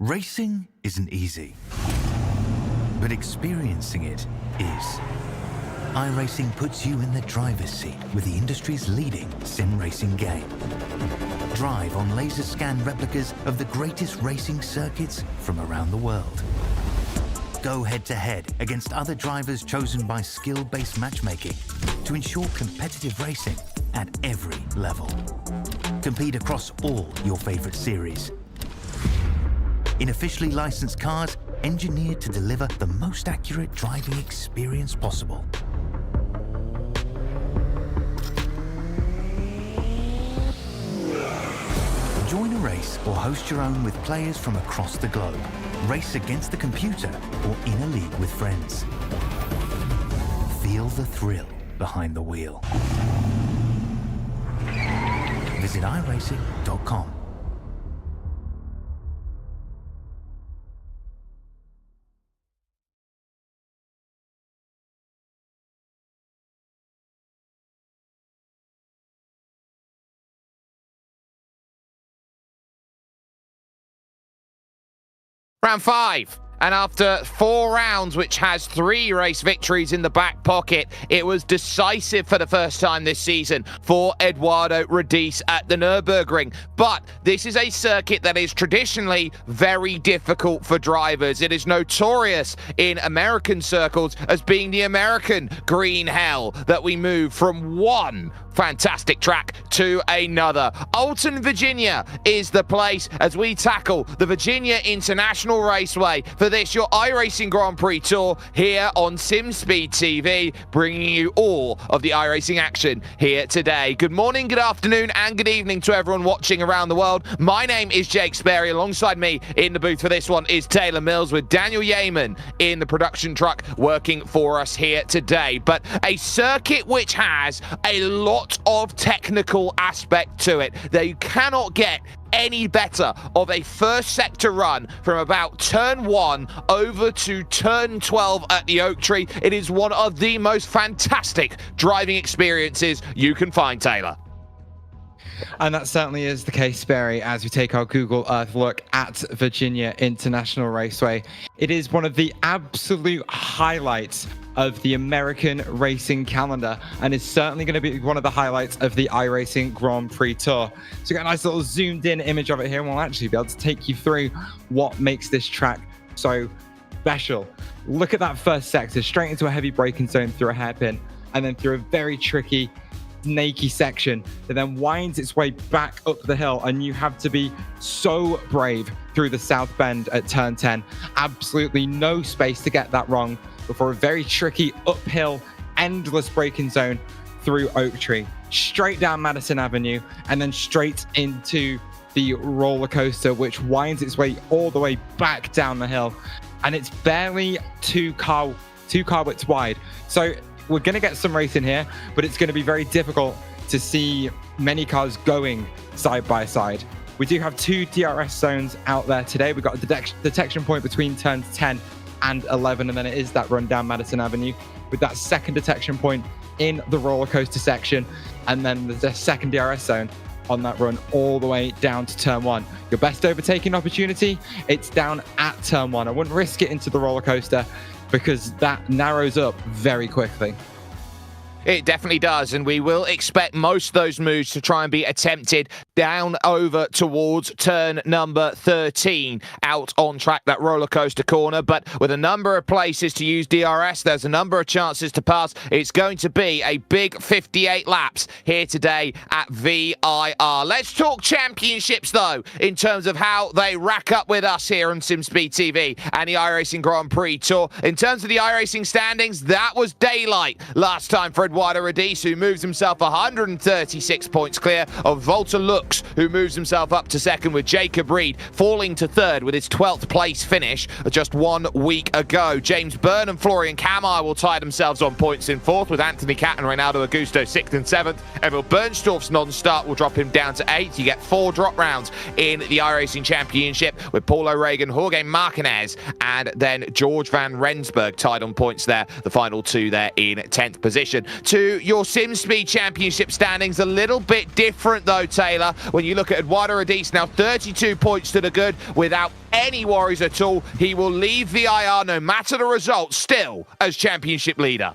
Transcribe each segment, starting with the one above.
Racing isn't easy, but experiencing it is. iRacing puts you in the driver's seat with the industry's leading sim racing game. Drive on laser scan replicas of the greatest racing circuits from around the world. Go head-to-head against other drivers chosen by skill-based matchmaking to ensure competitive racing at every level. Compete across all your favorite series. In officially licensed cars, engineered to deliver the most accurate driving experience possible. Join a race or host your own with players from across the globe. Race against the computer or in a league with friends. Feel the thrill behind the wheel. Visit iRacing.com. Round 5. And after 4 rounds, which has 3 race victories in the back pocket, it was decisive for the first time this season for Eduardo Radice at the Nürburgring. But this is a circuit that is traditionally very difficult for drivers. It is notorious in American circles as being the American green hell that we move from one fantastic track to another. Alton, Virginia is the place as we tackle the Virginia International Raceway for this, your iRacing Grand Prix Tour here on SimSpeed TV, bringing you all of the iRacing action here today. Good morning, good afternoon, and good evening to everyone watching around the world. My name is Jake Sperry. Alongside me in the booth for this one is Taylor Mills, with Daniel Yeaman in the production truck working for us here today. But a circuit which has a lot of technical aspect to it. They cannot get any better of a first sector run from about turn 1 over to turn 12 at the Oak Tree. It is one of the most fantastic driving experiences you can find, Taylor. And that certainly is the case, Sperry, as we take our Google Earth look at Virginia International Raceway. It is one of the absolute highlights of the American racing calendar, and is certainly going to be one of the highlights of the iRacing Grand Prix Tour. So we got a nice little zoomed in image of it here, and we'll actually be able to take you through what makes this track so special. Look at that first sector, straight into a heavy braking zone through a hairpin, and then through a very tricky, snaky section that then winds its way back up the hill, and you have to be so brave through the south bend at turn 10. Absolutely no space to get that wrong before a very tricky uphill, endless braking zone through Oak Tree, straight down Madison Avenue, and then straight into the roller coaster, which winds its way all the way back down the hill. And it's barely two car widths wide. So we're going to get some racing here, but it's going to be very difficult to see many cars going side by side. We do have 2 DRS zones out there today. We've got a detection point between turns 10 and 11, and then it is that run down Madison Avenue with that second detection point in the roller coaster section, and then there's a second DRS zone on that run all the way down to turn 1. Your best overtaking opportunity, it's down at turn 1. I wouldn't risk it into the roller coaster because that narrows up very quickly. It definitely does, and we will expect most of those moves to try and be attempted down over towards turn number 13, out on track, that roller coaster corner. But with a number of places to use DRS, there's a number of chances to pass. It's going to be a big 58 laps here today at VIR. Let's talk championships, though, in terms of how they rack up with us here on SimSpeed TV and the iRacing Grand Prix Tour. In terms of the iRacing standings, that was daylight last time for Eduardo Radice, who moves himself 136 points clear of Volta Lux, who moves himself up to second, with Jacob Reed falling to third with his 12th place finish just 1 week ago. James Byrne and Florian Kamai will tie themselves on points in fourth, with Anthony Catt and Reynaldo Augusto 6th and 7th. Emil Bernstorff's non-start will drop him down to 8th. You get 4 drop rounds in the iRacing Championship, with Paul O'Regan, Jorge Martinez, and then George Van Rensburg tied on points there. The final 2 there in 10th position. To your SimSpeed Championship standings, a little bit different though, Taylor. When you look at Eduardo Rodis, now 32 points to the good without any worries at all. He will leave VIR, no matter the result, still as championship leader.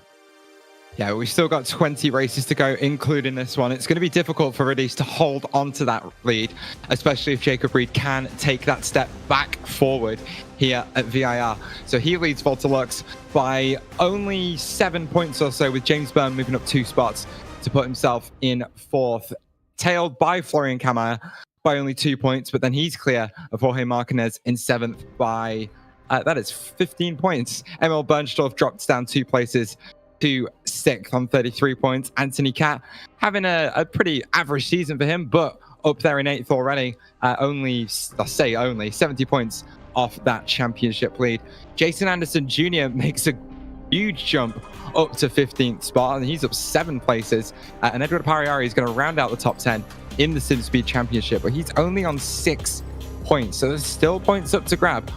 Yeah, we've still got 20 races to go, including this one. It's going to be difficult for Rodis to hold on to that lead, especially if Jacob Reed can take that step back forward here at VIR. So he leads Volta Lux by only 7 points or so, with James Byrne moving up 2 spots to put himself in 4th, tailed by Florian Kammerer by only 2 points, but then he's clear of Jorge Martinez in 7th by, that is 15 points. Emil Bernstorff drops down 2 places to 6th on 33 points. Anthony Cat having a pretty average season for him, but up there in 8th already. Only 70 points off that championship lead. Jason Anderson Jr. makes a huge jump up to 15th spot, and he's up 7 places. And Edward Pariari is going to round out the top 10 in the Sim Speed Championship, but he's only on 6 points. So there's still points up to grab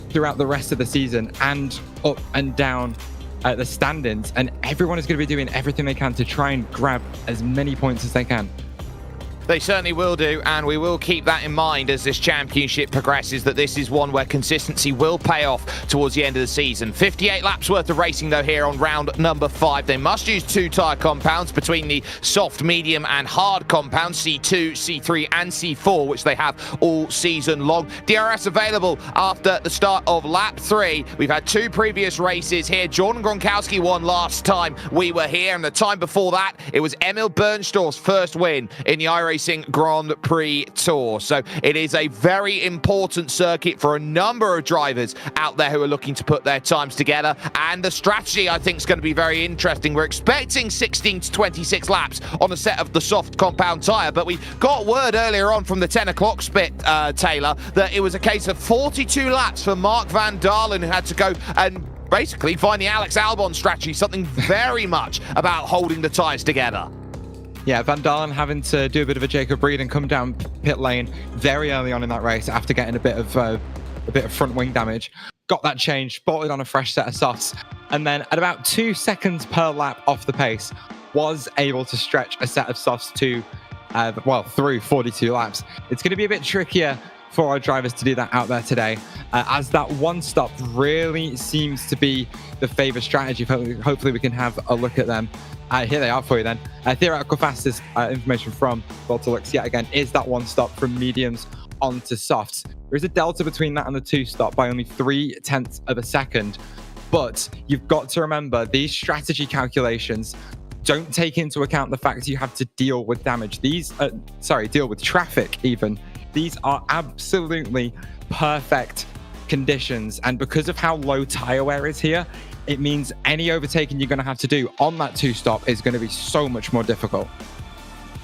throughout the rest of the season and up and down the standings, and everyone is going to be doing everything they can to try and grab as many points as they can. They certainly will do, and we will keep that in mind as this championship progresses, that this is one where consistency will pay off towards the end of the season. 58 laps worth of racing, though, here on round number 5. They must use 2 tyre compounds between the soft, medium, and hard compounds, C2, C3, and C4, which they have all season long. DRS available after the start of lap 3. We've had 2 previous races here. Jordan Gronkowski won last time we were here, and the time before that, it was Emil Bernstorff's first win in the iRacing Grand Prix Tour. So it is a very important circuit for a number of drivers out there who are looking to put their times together, and the strategy I think is going to be very interesting. We're expecting 16 to 26 laps on a set of the soft compound tyre, but we got word earlier on from the 10 o'clock spit, Taylor, that it was a case of 42 laps for Mark van Dalen, who had to go and basically find the Alex Albon strategy, something very much about holding the tyres together. Yeah, Van Dalen having to do a bit of a Jacob Reed and come down pit lane very early on in that race after getting a bit of front wing damage. Got that changed, bolted on a fresh set of softs, and then at about 2 seconds per lap off the pace, was able to stretch a set of softs to, through 42 laps. It's going to be a bit trickier for our drivers to do that out there today, as that one stop really seems to be the favored strategy. Hopefully we can have a look at them. Here they are for you then. Theoretical fastest information from Volta Lux yet again is that one stop from mediums onto softs. There is a delta between that and the 2 stop by only 0.3 of a second, but you've got to remember these strategy calculations don't take into account the fact you have to deal with damage. Deal with traffic even. These are absolutely perfect conditions, and because of how low tire wear is here, it means any overtaking you're going to have to do on that 2 stop is going to be so much more difficult.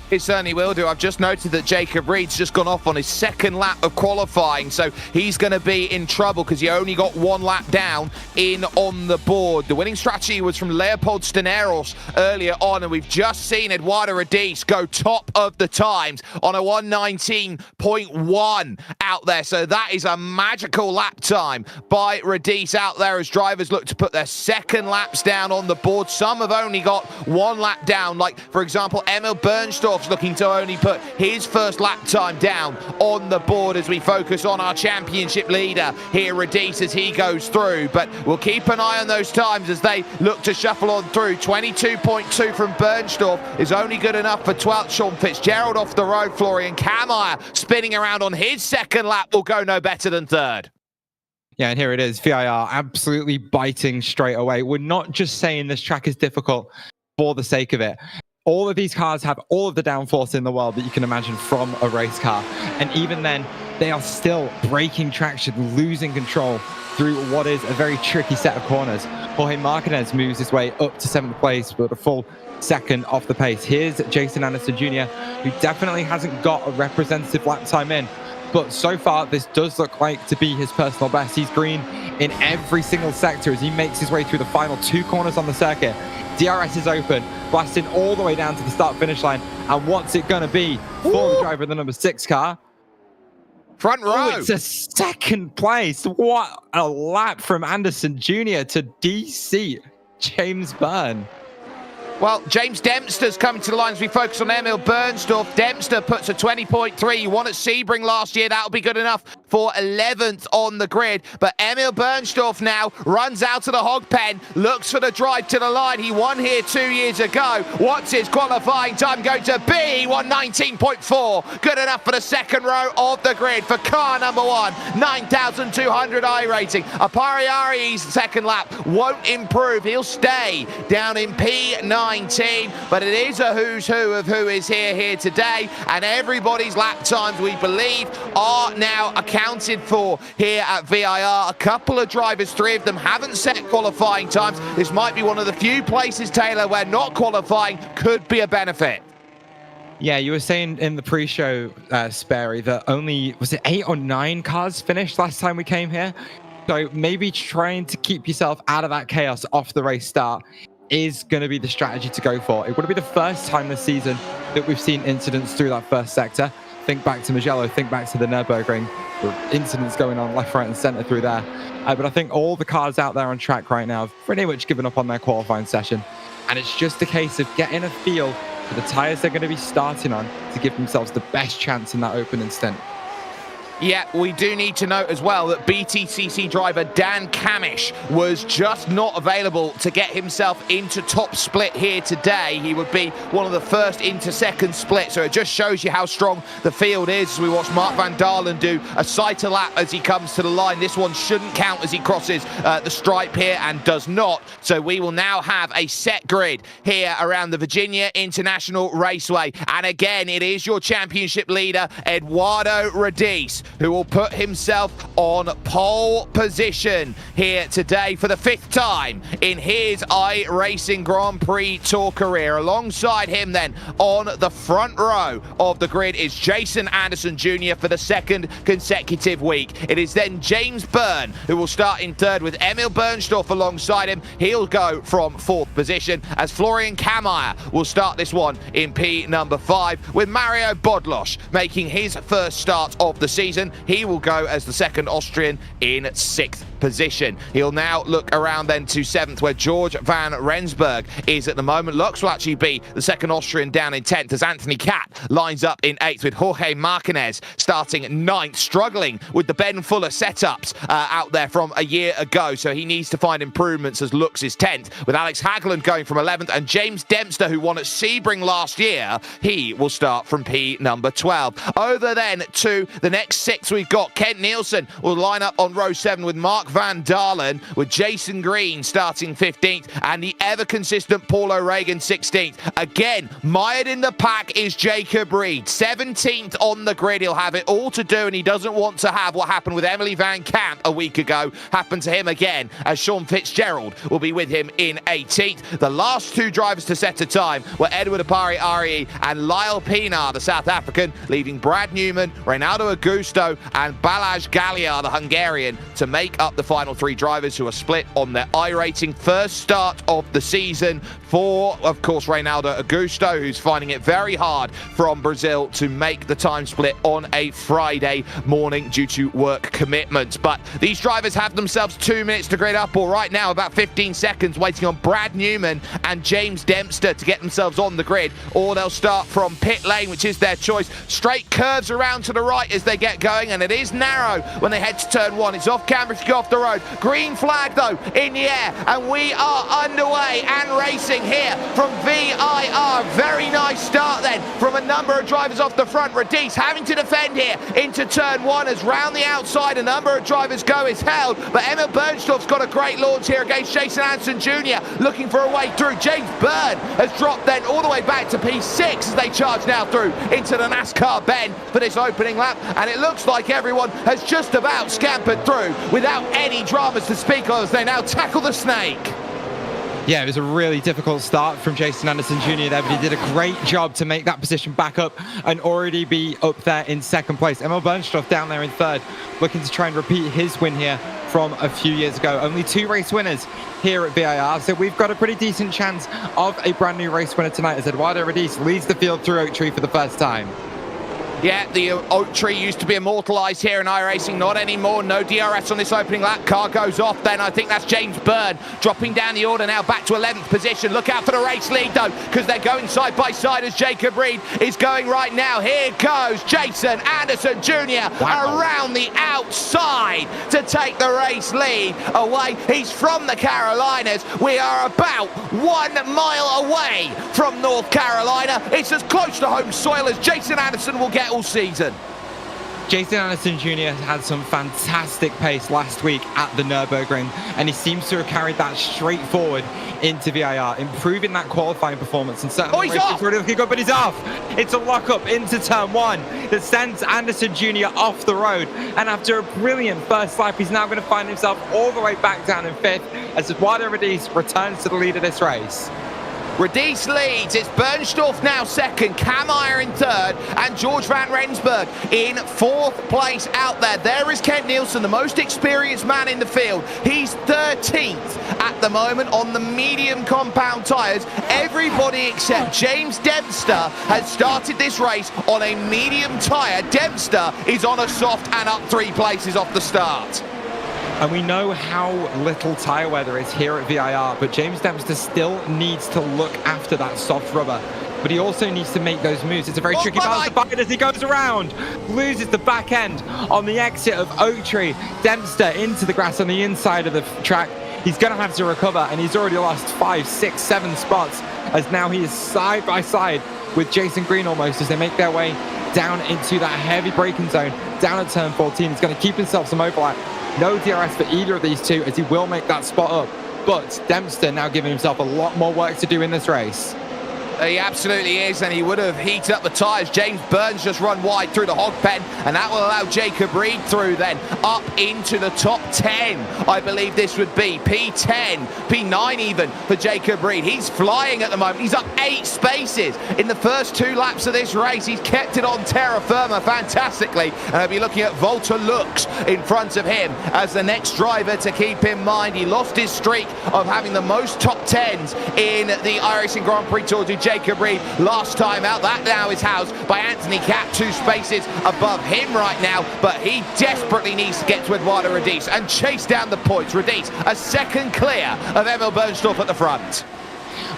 It certainly will do. I've just noted that Jacob Reed's just gone off on his 2nd lap of qualifying, so he's going to be in trouble because he only got 1 lap down in on the board. The winning strategy was from Leopold Steneros earlier on, and we've just seen Eduardo Rodis go top of the times on a 1:19.1 out there. So that is a magical lap time by Rodis out there as drivers look to put their 2nd laps down on the board. Some have only got 1 lap down, like, for example, Emil Bernstorff looking to only put his 1st lap time down on the board as we focus on our championship leader here, Rodis, as he goes through. But we'll keep an eye on those times as they look to shuffle on through. 22.2 from Bernstorff is only good enough for 12th. Sean Fitzgerald off the road. Florian Kammerer spinning around on his 2nd lap will go no better than 3rd. Yeah, and here it is. VIR absolutely biting straight away. We're not just saying this track is difficult for the sake of it. All of these cars have all of the downforce in the world that you can imagine from a race car. And even then, they are still breaking traction, losing control through what is a very tricky set of corners. Jorge Martinez moves his way up to 7th place, but a full 2nd off the pace. Here's Jason Anderson Jr., who definitely hasn't got a representative lap time in. But so far, this does look like to be his personal best. He's green in every single sector as he makes his way through the final 2 corners on the circuit. DRS is open, blasting all the way down to the start-finish line. And what's it going to be for the driver of the number 6 car? Front row. Oh, it's a 2nd place. What a lap from Anderson Jr. to DC James Byrne. Well, James Dempster's coming to the line as we focus on Emil Bernstorff. Dempster puts a 20.3. You won at Sebring last year. That'll be good enough for 11th on the grid. But Emil Bernstorff now runs out of the hog pen, looks for the drive to the line. He won here 2 years ago. What's his qualifying time going to be? 119.4. Good enough for the second row of the grid for car number 1. 9,200 iRacing. Apariari's second lap won't improve. He'll stay down in P9. But it is a who's who of who is here today, and everybody's lap times, we believe, are now accounted for here at VIR. A couple of drivers, 3 of them, haven't set qualifying times. This might be one of the few places, Taylor, where not qualifying could be a benefit. Yeah, you were saying in the pre-show, Sperry, that only, was it 8 or 9 cars finished last time we came here? So maybe trying to keep yourself out of that chaos off the race start is going to be the strategy to go for. It would be the first time this season that we've seen incidents through that first sector. Think back to Mugello, think back to the Nürburgring. Incidents going on left, right, and center through there. But I think all the cars out there on track right now have pretty much given up on their qualifying session. And it's just a case of getting a feel for the tyres they're going to be starting on to give themselves the best chance in that opening stint. Yeah, we do need to note as well that BTCC driver Dan Camish was just not available to get himself into top split here today. He would be one of the first into second split, so it just shows you how strong the field is as we watch Mark van Dalen do a sighter lap as he comes to the line. This one shouldn't count as he crosses the stripe here and does not, so we will now have a set grid here around the Virginia International Raceway. And again, it is your championship leader, Eduardo Radice, who will put himself on pole position here today for the 5th time in his iRacing Grand Prix Tour career. Alongside him then on the front row of the grid is Jason Anderson Jr. for the 2nd consecutive week. It is then James Byrne who will start in 3rd with Emil Bernstorff alongside him. He'll go from 4th position as Florian Kameyer will start this one in P number 5 with Mario Bodlosh making his first start of the season. He will go as the 2nd Austrian in 6th position. He'll now look around then to 7th where George van Rensburg is at the moment. Lux will actually be the 2nd Austrian down in 10th as Anthony Catt lines up in 8th with Jorge Martinez starting 9th, struggling with the Ben Fuller setups out there from a year ago, so he needs to find improvements as Lux is 10th with Alex Hagland going from 11th, and James Dempster, who won at Sebring last year, he will start from P number 12. Over then to the next 6 we've got Kent Nielsen will line up on row 7 with Mark van Dalen, with Jason Green starting 15th and the ever consistent Paul O'Regan 16th. Again, mired in the pack is Jacob Reed, 17th on the grid. He'll have it all to do, and he doesn't want to have what happened with Emily Van Camp a week ago happen to him again, as Sean Fitzgerald will be with him in 18th. The last 2 drivers to set a time were Edward Apari-Ari and Lyle Pinar, the South African, leaving Brad Newman, Reynaldo Augusto and Balázs Galliar, the Hungarian, to make up the final 3 drivers who are split on their iRacing first start of the season for, of course, Reynaldo Augusto, who's finding it very hard from Brazil to make the time split on a Friday morning due to work commitments. But these drivers have themselves 2 minutes to grid up, or right now about 15 seconds, waiting on Brad Newman and James Dempster to get themselves on the grid, or they'll start from pit lane, which is their choice. Straight curves around to the right as they get going, and it is narrow when they head to turn 1. It's off camera if you go off the road. Green flag though in the air, and we are underway and racing here from VIR. Very nice start then from a number of drivers off the front. Radice having to defend here into turn 1 as round the outside a number of drivers go is held, but Emil Bernstorff's got a great launch here against Jason Anderson Jr. looking for a way through. James Byrne has dropped then all the way back to P6 as they charge now through into the NASCAR bend for this opening lap, and it looks like everyone has just about scampered through without any dramas to speak of as they now tackle the snake. Yeah, it was a really difficult start from Jason Anderson Jr. there, but he did a great job to make that position back up and already be up there in 2nd place. Emil Bernstorff down there in 3rd, looking to try and repeat his win here from a few years ago. Only 2 race winners here at VIR, so we've got a pretty decent chance of a brand new race winner tonight as Eduardo Radice leads the field through Oak Tree for the first time. Yeah, the oak tree used to be immortalised here in iRacing, not anymore. No DRS on this opening lap. Car goes off then. I think that's James Byrne dropping down the order now back to 11th position. Look out for the race lead though, because they're going side by side as Jacob Reed is going right now. Here goes Jason Anderson Jr. around the outside to take the race lead away. He's from the Carolinas. We are about 1 mile away from North Carolina. It's as close to home soil as Jason Anderson will get all season. Jason Anderson Jr. had some fantastic pace last week at the Nürburgring, and he seems to have carried that straight forward into VIR, improving that qualifying performance. And certainly, he's off! Really looking good, but he's off. It's a lock-up into turn 1 that sends Anderson Jr. off the road. And after a brilliant first lap, he's now going to find himself all the way back down in 5th as Eduardo Radice returns to the lead of this race. Radice leads. It's Bernstorff now second, Cam Meyer in third, and George Van Rensburg in 4th place out there. There is Kent Nielsen, the most experienced man in the field. He's 13th at the moment on the medium compound tyres. Everybody except James Dempster has started this race on a medium tyre. Dempster is on a soft and up 3 places off the start. And we know how little tyre wear there is here at VIR, but James Dempster still needs to look after that soft rubber. But he also needs to make those moves. It's a very tricky balance to find as he goes around. Loses the back end on the exit of Oak Tree. Dempster into the grass on the inside of the track. He's going to have to recover, and he's already lost 5, 6, 7 spots, as now he is side by side with Jason Green almost as they make their way down into that heavy braking zone, down at turn 14. He's going to keep himself some overlap. No DRS for either of these two as he will make that spot up. But Dempster now giving himself a lot more work to do in this race. He absolutely is, and he would have heated up the tyres. James Byrne's just run wide through the hog pen, and that will allow Jacob Reed through then up into the top 10. I believe this would be P10, P9 even for Jacob Reed. He's flying at the moment. He's up 8 spaces in the first 2 laps of this race. He's kept it on terra firma fantastically, and I'll be looking at Volta Lux in front of him as the next driver to keep in mind. He lost his streak of having the most top 10s in the iRacing Grand Prix Tour to Jacob Reed last time out. That now is housed by Anthony Capp, 2 spaces above him right now, but he desperately needs to get to Eduardo Radice and chase down the points. Radice a second clear of Emil Bernstorff at the front.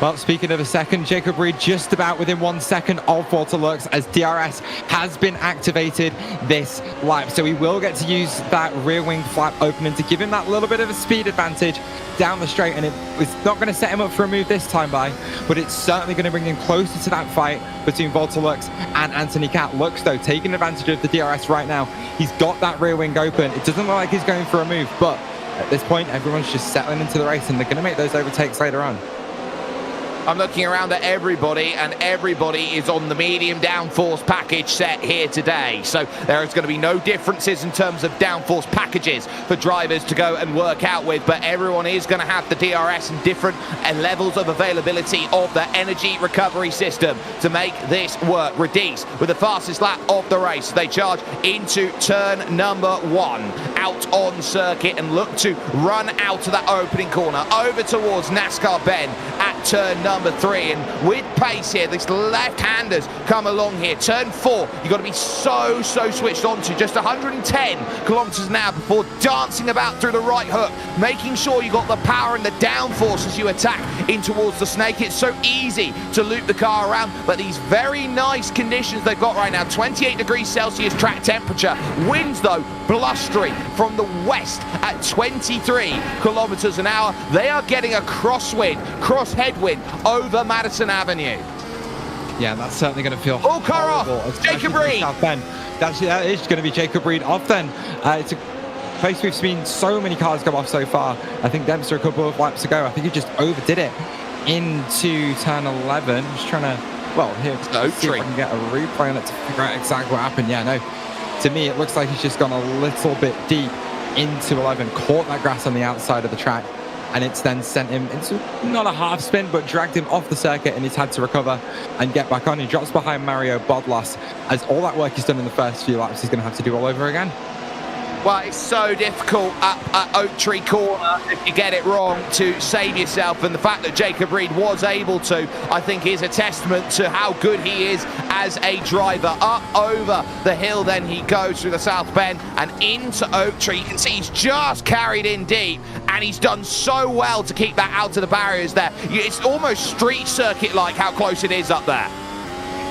Well, speaking of a second, Jacob Reed just about within 1 second of Volta Lux as DRS has been activated this lap. So we will get to use that rear wing flap opening to give him that little bit of a speed advantage down the straight. And it's not going to set him up for a move this time by, but it's certainly going to bring him closer to that fight between Volta Lux and Anthony Catt. Lux, though, taking advantage of the DRS right now. He's got that rear wing open. It doesn't look like he's going for a move, but at this point, everyone's just settling into the race and they're going to make those overtakes later on. I'm looking around at everybody, and everybody is on the medium downforce package set here today. So there is going to be no differences in terms of downforce packages for drivers to go and work out with, but everyone is going to have the DRS and different levels of availability of the energy recovery system to make this work. Radice with the fastest lap of the race. They charge into turn number 1 out on circuit and look to run out of that opening corner over towards NASCAR Ben at turn number 3, and with pace here, these left-handers come along here. Turn 4, you've got to be so switched on to just 110 kilometers an hour before dancing about through the right hook, making sure you got the power and the downforce as you attack in towards the snake. It's so easy to loop the car around, but these very nice conditions they've got right now, 28 degrees Celsius track temperature, winds though blustery from the west at 23 kilometers an hour. They are getting a cross headwind over Madison Avenue. Yeah, that's certainly going to feel all car off. Jacob Reed. That is going to be Jacob Reed off then. It's a place we've seen so many cars go off so far. I think Dempster a couple of laps ago, I think he just overdid it into turn 11. Just trying to, well, here, see if I can get a replay on it to figure out exactly what happened. Yeah, no, to me, it looks like he's just gone a little bit deep into 11, caught that grass on the outside of the track, and it's then sent him into not a half spin, but dragged him off the circuit, and he's had to recover and get back on. He drops behind Mario Bodlas as all that work he's done in the first few laps he's going to have to do all over again. Well, it's so difficult up at Oak Tree Corner if you get it wrong to save yourself, and the fact that Jacob Reed was able to, I think, is a testament to how good he is as a driver. Up over the hill, then he goes through the South Bend and into Oak Tree. You can see he's just carried in deep, and he's done so well to keep that out of the barriers there. It's almost street circuit-like how close it is up there.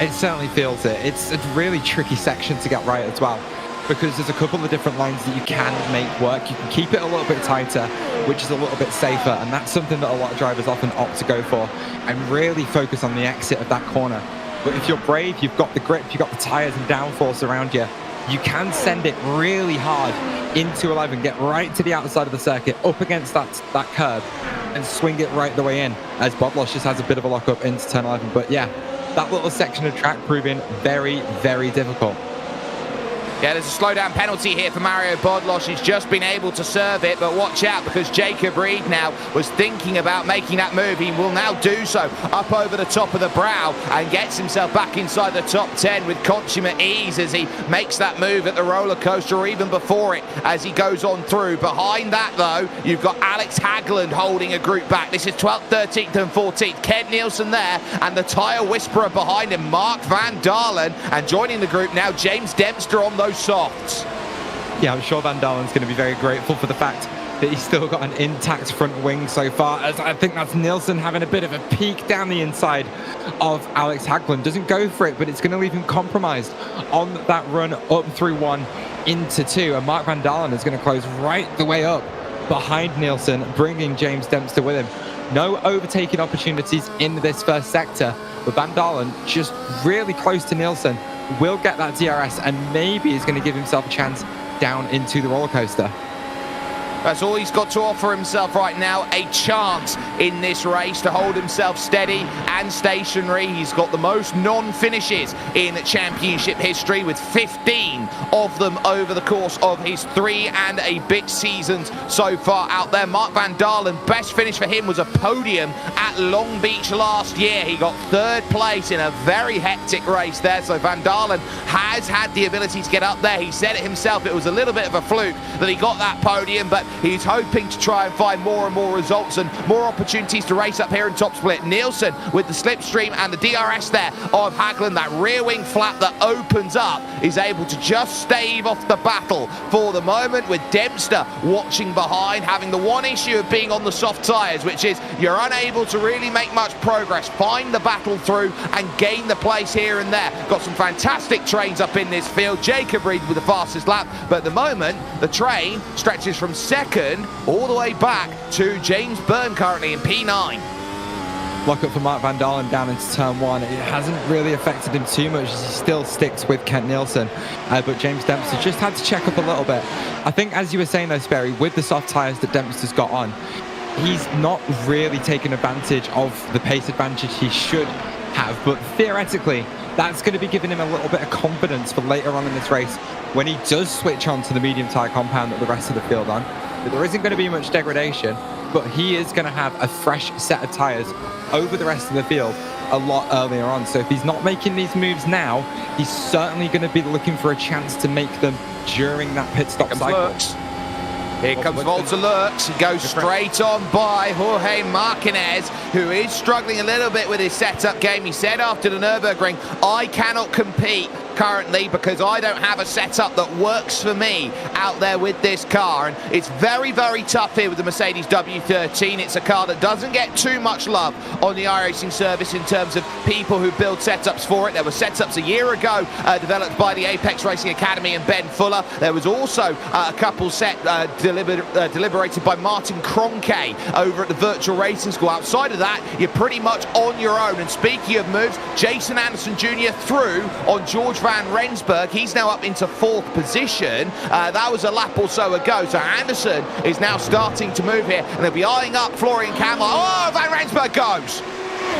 It certainly feels it. It's a really tricky section to get right as well, because there's a couple of different lines that you can make work. You can keep it a little bit tighter, which is a little bit safer, and that's something that a lot of drivers often opt to go for, and really focus on the exit of that corner. But if you're brave, you've got the grip, you've got the tyres and downforce around you, you can send it really hard into 11, get right to the outside of the circuit, up against that curb, and swing it right the way in, as Bodlosh just has a bit of a lock up into turn 11. But yeah, that little section of track proving very, very difficult. Yeah, there's a slowdown penalty here for Mario Bodlosh. He's just been able to serve it, but watch out, because Jacob Reed now was thinking about making that move. He will now do so up over the top of the brow and gets himself back inside the top 10 with consummate ease as he makes that move at the roller coaster, or even before it as he goes on through. Behind that, though, you've got Alex Hagland holding a group back. This is 12th, 13th and 14th. Ken Nielsen there, and the tyre whisperer behind him, Mark Van Dalen, and joining the group now, James Dempster on those softs. Yeah, I'm sure Van Dalen's going to be very grateful for the fact that he's still got an intact front wing so far, as I think that's Nielsen having a bit of a peek down the inside of Alex Hagland. Doesn't go for it, but it's going to leave him compromised on that run up through 1 into 2, and Mark Van Dalen is going to close right the way up behind Nielsen, bringing James Dempster with him. No overtaking opportunities in this first sector, but Van Dalen just really close to Nielsen, will get that DRS, and maybe is going to give himself a chance down into the roller coaster. That's all he's got to offer himself right now, a chance in this race to hold himself steady and stationary. He's got the most non-finishes in championship history, with 15 of them over the course of his 3 and a bit seasons so far out there. Mark Van Dalen, best finish for him was a podium at Long Beach last year. He got 3rd place in a very hectic race there, so Van Dalen has had the ability to get up there. He said it himself, it was a little bit of a fluke that he got that podium, but he's hoping to try and find more and more results and more opportunities to race up here in top split. Nielsen with the slipstream and the DRS there of Hagland, that rear wing flap that opens up, is able to just stave off the battle for the moment, with Dempster watching behind, having the one issue of being on the soft tyres, which is you're unable to really make much progress, find the battle through and gain the place here and there. Got some fantastic trains up in this field. Jacob Reed with the fastest lap, but at the moment the train stretches from second all the way back to James Byrne, currently in P9. Lock up for Mark Van Dalen down into turn 1. It hasn't really affected him too much, as he still sticks with Kent Nielsen, but James Dempster just had to check up a little bit. I think, as you were saying though, Sperry, with the soft tyres that Dempster's got on, he's not really taken advantage of the pace advantage he should have, but theoretically that's going to be giving him a little bit of confidence for later on in this race when he does switch on to the medium tyre compound that the rest of the field on. But there isn't going to be much degradation, but he is going to have a fresh set of tyres over the rest of the field a lot earlier on. So if he's not making these moves now, he's certainly going to be looking for a chance to make them during that pit stop cycle. Here comes Volta Lurks. He goes straight on by Jorge Martinez, who is struggling a little bit with his setup game. He said after the Nürburgring, I cannot compete currently because I don't have a setup that works for me out there with this car. And it's very, very tough here with the Mercedes W13. It's a car that doesn't get too much love on the iRacing service in terms of people who build setups for it. There were setups a year ago developed by the Apex Racing Academy and Ben Fuller. There was also a couple deliberated by Martin Kroenke over at the Virtual Racing School. Outside of that, you're pretty much on your own. And speaking of moves, Jason Anderson Jr. through on George Van Rensburg. He's now up into 4th position. That was a lap or so ago. So Anderson is now starting to move here, and they'll be eyeing up Florian Kamler. Oh, Van Rensburg goes!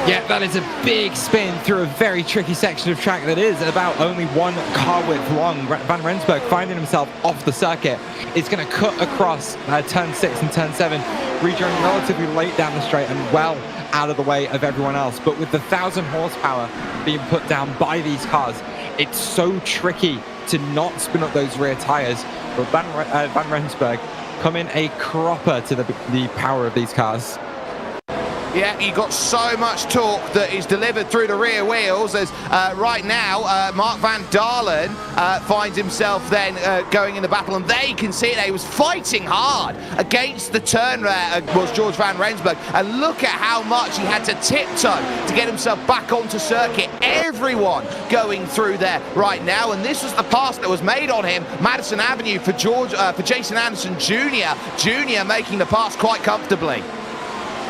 Yeah, that is a big spin through a very tricky section of track that is about only 1 car width long. Van Rensburg finding himself off the circuit. It's going to cut across turn 6 and turn 7, rejoining relatively late down the straight and well out of the way of everyone else. But with the 1,000 horsepower being put down by these cars, it's so tricky to not spin up those rear tires. But Van Rensburg coming a cropper to the power of these cars. Yeah, you got so much torque that is delivered through the rear wheels as right now Mark van Dalen finds himself then going in the battle, and they can see it. He was fighting hard against the turn there, was George van Rensburg, and look at how much he had to tiptoe to get himself back onto circuit. Everyone going through there right now, and this was the pass that was made on him. Madison Avenue for Jason Anderson Jr. making the pass quite comfortably.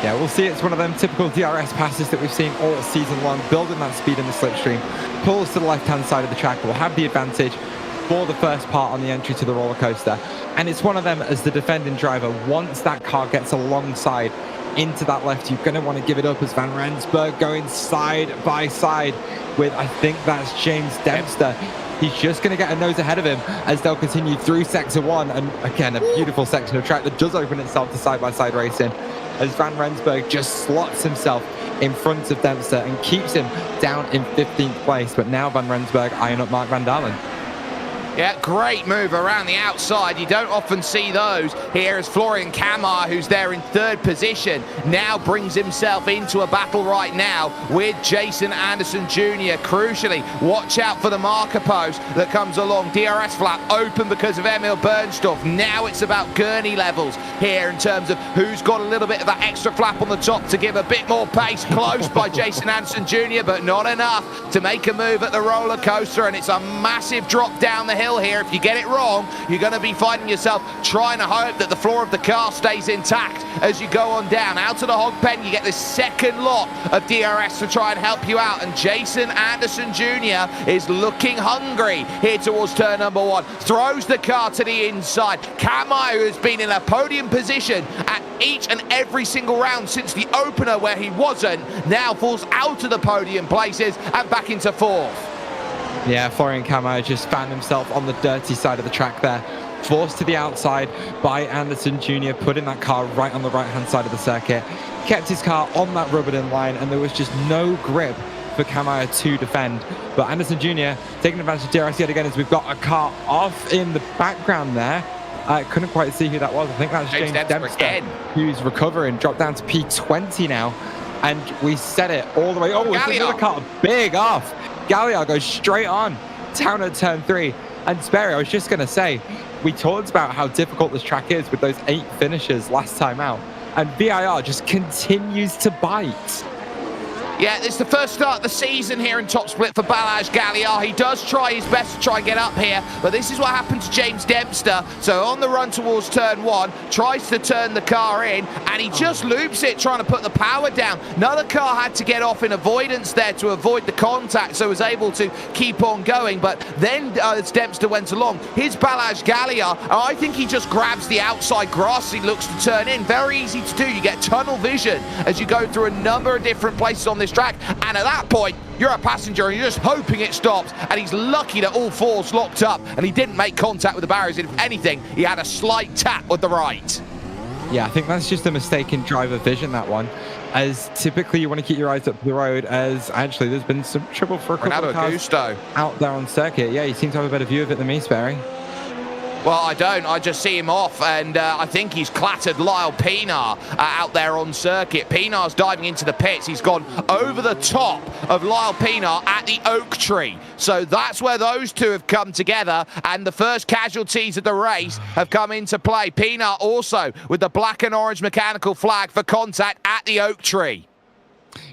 Yeah, we'll see. It's one of them typical DRS passes that we've seen all season long, building that speed in the slipstream. Pulls to the left-hand side of the track, will have the advantage for the first part on the entry to the roller coaster. And it's one of them, as the defending driver, once that car gets alongside into that left, you're going to want to give it up, as Van Rensburg going side by side with, I think that's James Dempster. He's just going to get a nose ahead of him as they'll continue through Sector 1. And again, a beautiful section of track that does open itself to side-by-side racing, as Van Rensburg just slots himself in front of Dempster and keeps him down in 15th place. But now Van Rensburg eyeing up Mark van Dalen. Yeah, great move around the outside. You don't often see those here, as Florian Kamar, who's there in third position, now brings himself into a battle right now with Jason Anderson Jr. Crucially, watch out for the marker post that comes along. DRS flap open because of Emil Bernstorff. Now it's about gurney levels here in terms of who's got a little bit of that extra flap on the top to give a bit more pace. Close by Jason Anderson Jr., but not enough to make a move at the roller coaster, and it's a massive drop down the hill here. If you get it wrong, you're going to be finding yourself trying to hope that the floor of the car stays intact as you go on down. Out to the hog pen, you get this second lot of DRS to try and help you out, and Jason Anderson Jr. is looking hungry here towards turn number 1. Throws the car to the inside. Kamai, who has been in a podium position at each and every single round since the opener where he wasn't, now falls out of the podium places and back into 4th. Yeah, Florian Kamai just found himself on the dirty side of the track there, forced to the outside by Anderson Jr., putting that car right on the right-hand side of the circuit, kept his car on that rubbered-in line, and there was just no grip for Kamai to defend. But Anderson Jr. taking advantage of DRS yet again, as we've got a car off in the background there. I couldn't quite see who that was. I think that's James Dempster, who's recovering, dropped down to P20 now, and we set it all the way. Oh, it's another car big off. Galliard goes straight on down at turn 3. And Sperry, I was just going to say, we talked about how difficult this track is with those 8 finishers last time out, and VIR just continues to bite. Yeah, it's the first start of the season here in top split for Balazs Galliard. He does try his best to try and get up here, but this is what happened to James Dempster. So on the run towards turn 1, tries to turn the car in, and he just loops it, trying to put the power down. Another car had to get off in avoidance there to avoid the contact, so was able to keep on going. But then as Dempster went along, here's Balazs Galliard. I think he just grabs the outside grass he looks to turn in. Very easy to do. You get tunnel vision as you go through a number of different places on this track, and at that point you're a passenger and you're just hoping it stops, and he's lucky that all 4's locked up and he didn't make contact with the barriers. If anything, he had a slight tap with the right. Yeah, I think that's just a mistake in driver vision, that one, as typically you want to keep your eyes up the road, as actually there's been some trouble for a couple of cars out there on circuit. Yeah, you seem to have a better view of it than me, Sperry. Well, I don't. I just see him off, and I think he's clattered Lyle Pinar out there on circuit. Pinar's diving into the pits. He's gone over the top of Lyle Pinar at the oak tree. So that's where those two have come together, and the first casualties of the race have come into play. Pinar also with the black and orange mechanical flag for contact at the oak tree.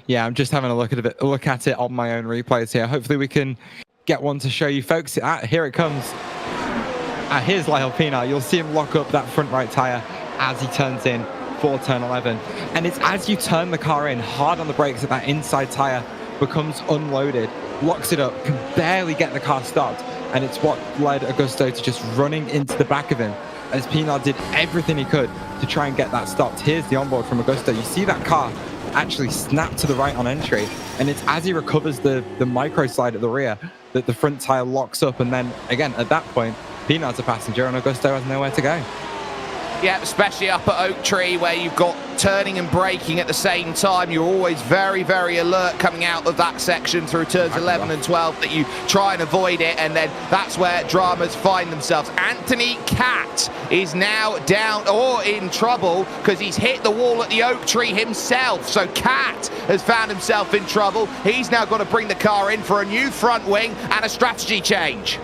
Yeah, I'm just having a look at it on my own replays here. Hopefully we can get one to show you folks. Here it comes. Here's Lyle Pinar. You'll see him lock up that front right tyre as he turns in for turn 11. And it's as you turn the car in hard on the brakes that that inside tyre becomes unloaded, locks it up, can barely get the car stopped. And it's what led Augusto to just running into the back of him, as Pinar did everything he could to try and get that stopped. Here's the onboard from Augusto. You see that car actually snap to the right on entry, and it's as he recovers the micro slide at the rear that the front tyre locks up, and then again at that point Pinar's a passenger and Augusto has nowhere to go. Yeah, especially up at Oak Tree where you've got turning and braking at the same time. You're always very, very alert coming out of that section through turns 11 and 12, that you try and avoid it, and then that's where dramas find themselves. Anthony Cat is now down or in trouble because he's hit the wall at the oak tree himself. So Cat has found himself in trouble. He's now got to bring the car in for a new front wing and a strategy change.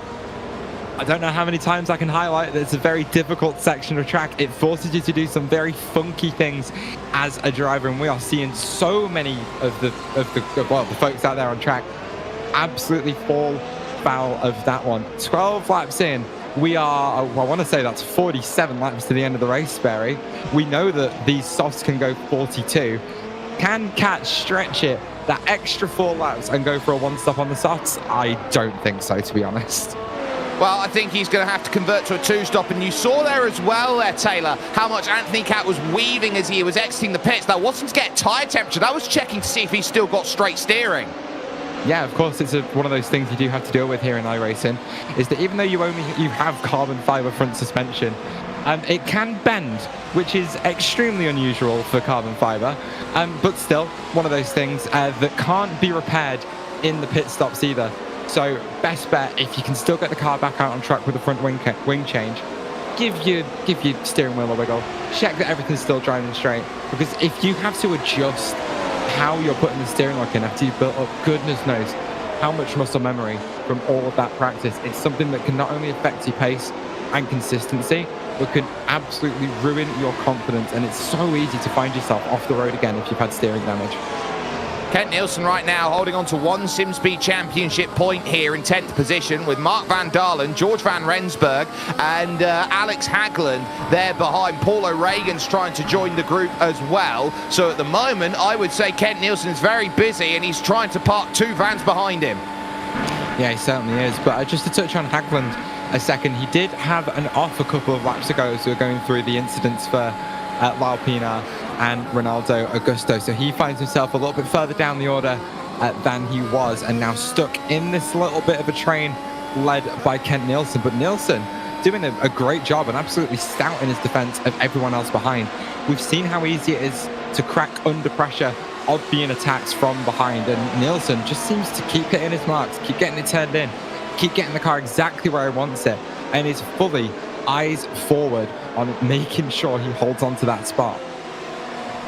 I don't know how many times I can highlight that it's a very difficult section of track. It forces you to do some very funky things as a driver, and we are seeing so many of the folks out there on track absolutely fall foul of that one. 12 laps in, we are, I want to say that's 47 laps to the end of the race, Barry. We know that these softs can go 42. Can Cat stretch it that extra 4 laps and go for a one-stop on the softs? I don't think so, to be honest. Well, I think he's going to have to convert to a two-stop, and you saw there as well there, Taylor, how much Anthony Cat was weaving as he was exiting the pits. That wasn't to get tyre temperature, that was checking to see if he's still got straight steering. Yeah, of course, it's one of those things you do have to deal with here in iRacing, is that even though you have carbon fiber front suspension, it can bend, which is extremely unusual for carbon fiber, but still one of those things that can't be repaired in the pit stops either. So best bet, if you can still get the car back out on track with the front wing change, give your steering wheel a wiggle, check that everything's still driving straight, because if you have to adjust how you're putting the steering lock in after you've built up goodness knows how much muscle memory from all of that practice, it's something that can not only affect your pace and consistency, but can absolutely ruin your confidence, and it's so easy to find yourself off the road again if you've had steering damage. Kent Nielsen right now holding on to one SimSpeed Championship point here in 10th position, with Mark van Dalen, George van Rensburg and Alex Hagland there behind. Paul O'Regan's trying to join the group as well. So at the moment, I would say Kent Nielsen's very busy and he's trying to park 2 vans behind him. Yeah, he certainly is. But just to touch on Hagland a second, he did have an off a couple of laps ago as we were going through the incidents for Lau Pinar and Ronaldo Augusto, so he finds himself a little bit further down the order than he was, and now stuck in this little bit of a train led by Kent Nielsen. But Nielsen doing a great job and absolutely stout in his defense of everyone else behind. We've seen how easy it is to crack under pressure of being attacked from behind, and Nielsen just seems to keep hitting his marks, keep getting it turned in, keep getting the car exactly where he wants it, and is fully eyes forward on making sure he holds on to that spot.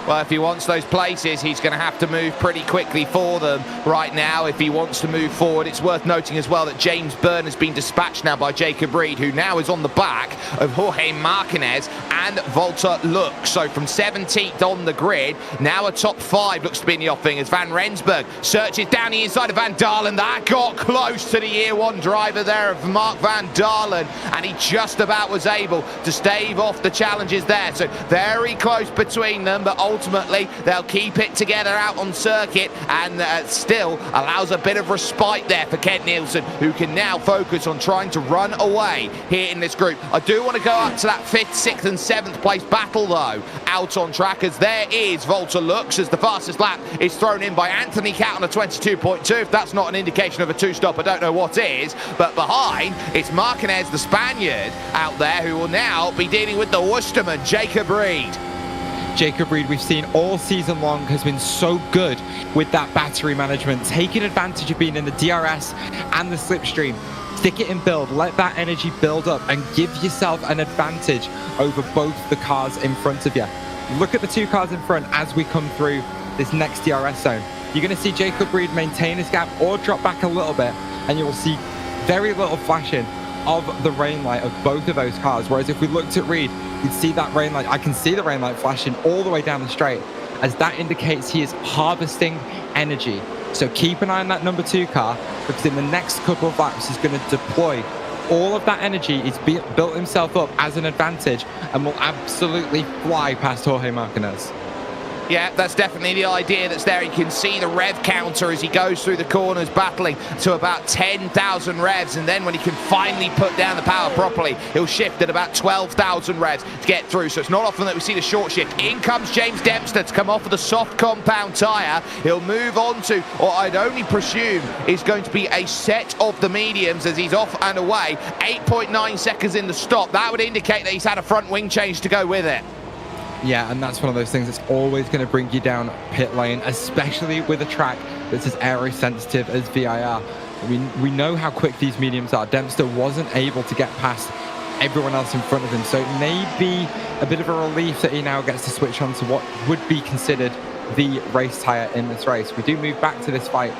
Well, if he wants those places, he's going to have to move pretty quickly for them right now if he wants to move forward. It's worth noting as well that James Byrne has been dispatched now by Jacob Reed, who now is on the back of Jorge Martinez and Walter Lux. So from 17th on the grid, now a top 5 looks to be in the offing as Van Rensburg searches down the inside of Van Dalen. That got close to the year 1 driver there of Mark Van Dalen, and he just about was able to stave off the challenges there. So very close between them, but ultimately they'll keep it together out on circuit, and still allows a bit of respite there for Kent Nielsen, who can now focus on trying to run away here in this group. I do want to go up to that 5th, 6th and 7th place battle though out on track, as there is Walter Lux as the fastest lap is thrown in by Anthony Cat on a 22.2. If that's not an indication of a 2-stop, I don't know what is. But behind, it's Martinez, the Spaniard, out there, who will now be dealing with the Worcesterman, Jacob Reed. Jacob Reed, we've seen all season long, has been so good with that battery management, taking advantage of being in the DRS and the slipstream. Stick it in build, let that energy build up and give yourself an advantage over both the cars in front of you. Look at the 2 cars in front as we come through this next DRS zone. You're going to see Jacob Reed maintain his gap or drop back a little bit, and you will see very little flashing of the rain light of both of those cars. Whereas if we looked at Reed, you'd see that rain light. I can see the rain light flashing all the way down the straight, as that indicates he is harvesting energy. So keep an eye on that number 2 car, because in the next couple of laps he's going to deploy all of that energy. He's built himself up as an advantage and will absolutely fly past Jorge Martinez. Yeah, that's definitely the idea that's there. You can see the rev counter as he goes through the corners, battling to about 10,000 revs, and then when he can finally put down the power properly, he'll shift at about 12,000 revs to get through. So it's not often that we see the short shift. In comes James Dempster to come off of the soft compound tyre. He'll move on to, or I'd only presume, is going to be a set of the mediums as he's off and away. 8.9 seconds in the stop. That would indicate that he's had a front wing change to go with it. Yeah, and that's one of those things that's always going to bring you down pit lane, especially with a track that's as aero-sensitive as VIR. We know how quick these mediums are. Dempster wasn't able to get past everyone else in front of him, so it may be a bit of a relief that he now gets to switch on to what would be considered the race tyre in this race. We do move back to this fight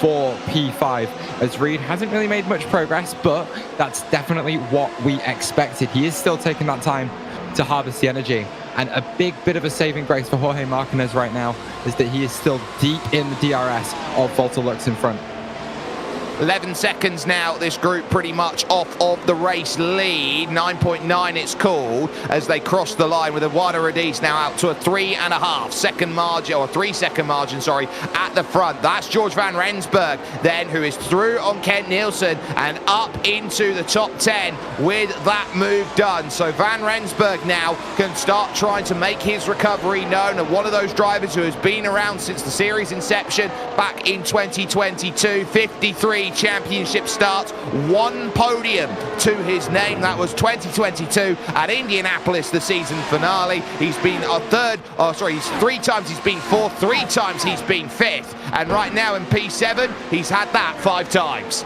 for P5 as Reed hasn't really made much progress, but that's definitely what we expected. He is still taking that time to harvest the energy, and a big bit of a saving grace for Jorge Martinez right now is that he is still deep in the DRS of Volta Lux in front. 11 seconds now, this group pretty much off of the race lead. 9.9 it's called as they cross the line with Eduardo Rodis now out to a 3.5 second margin, or 3 second margin, sorry, at the front. That's George van Rensburg then, who is through on Kent Nielsen and up into the top 10 with that move done. So van Rensburg now can start trying to make his recovery known, and one of those drivers who has been around since the series inception back in 2022, 53 championship starts, 1 podium to his name. That was 2022 at Indianapolis, the season finale. He's been he's 3 times he's been 4th, 3 times he's been 5th, and right now in P7 he's had that 5 times.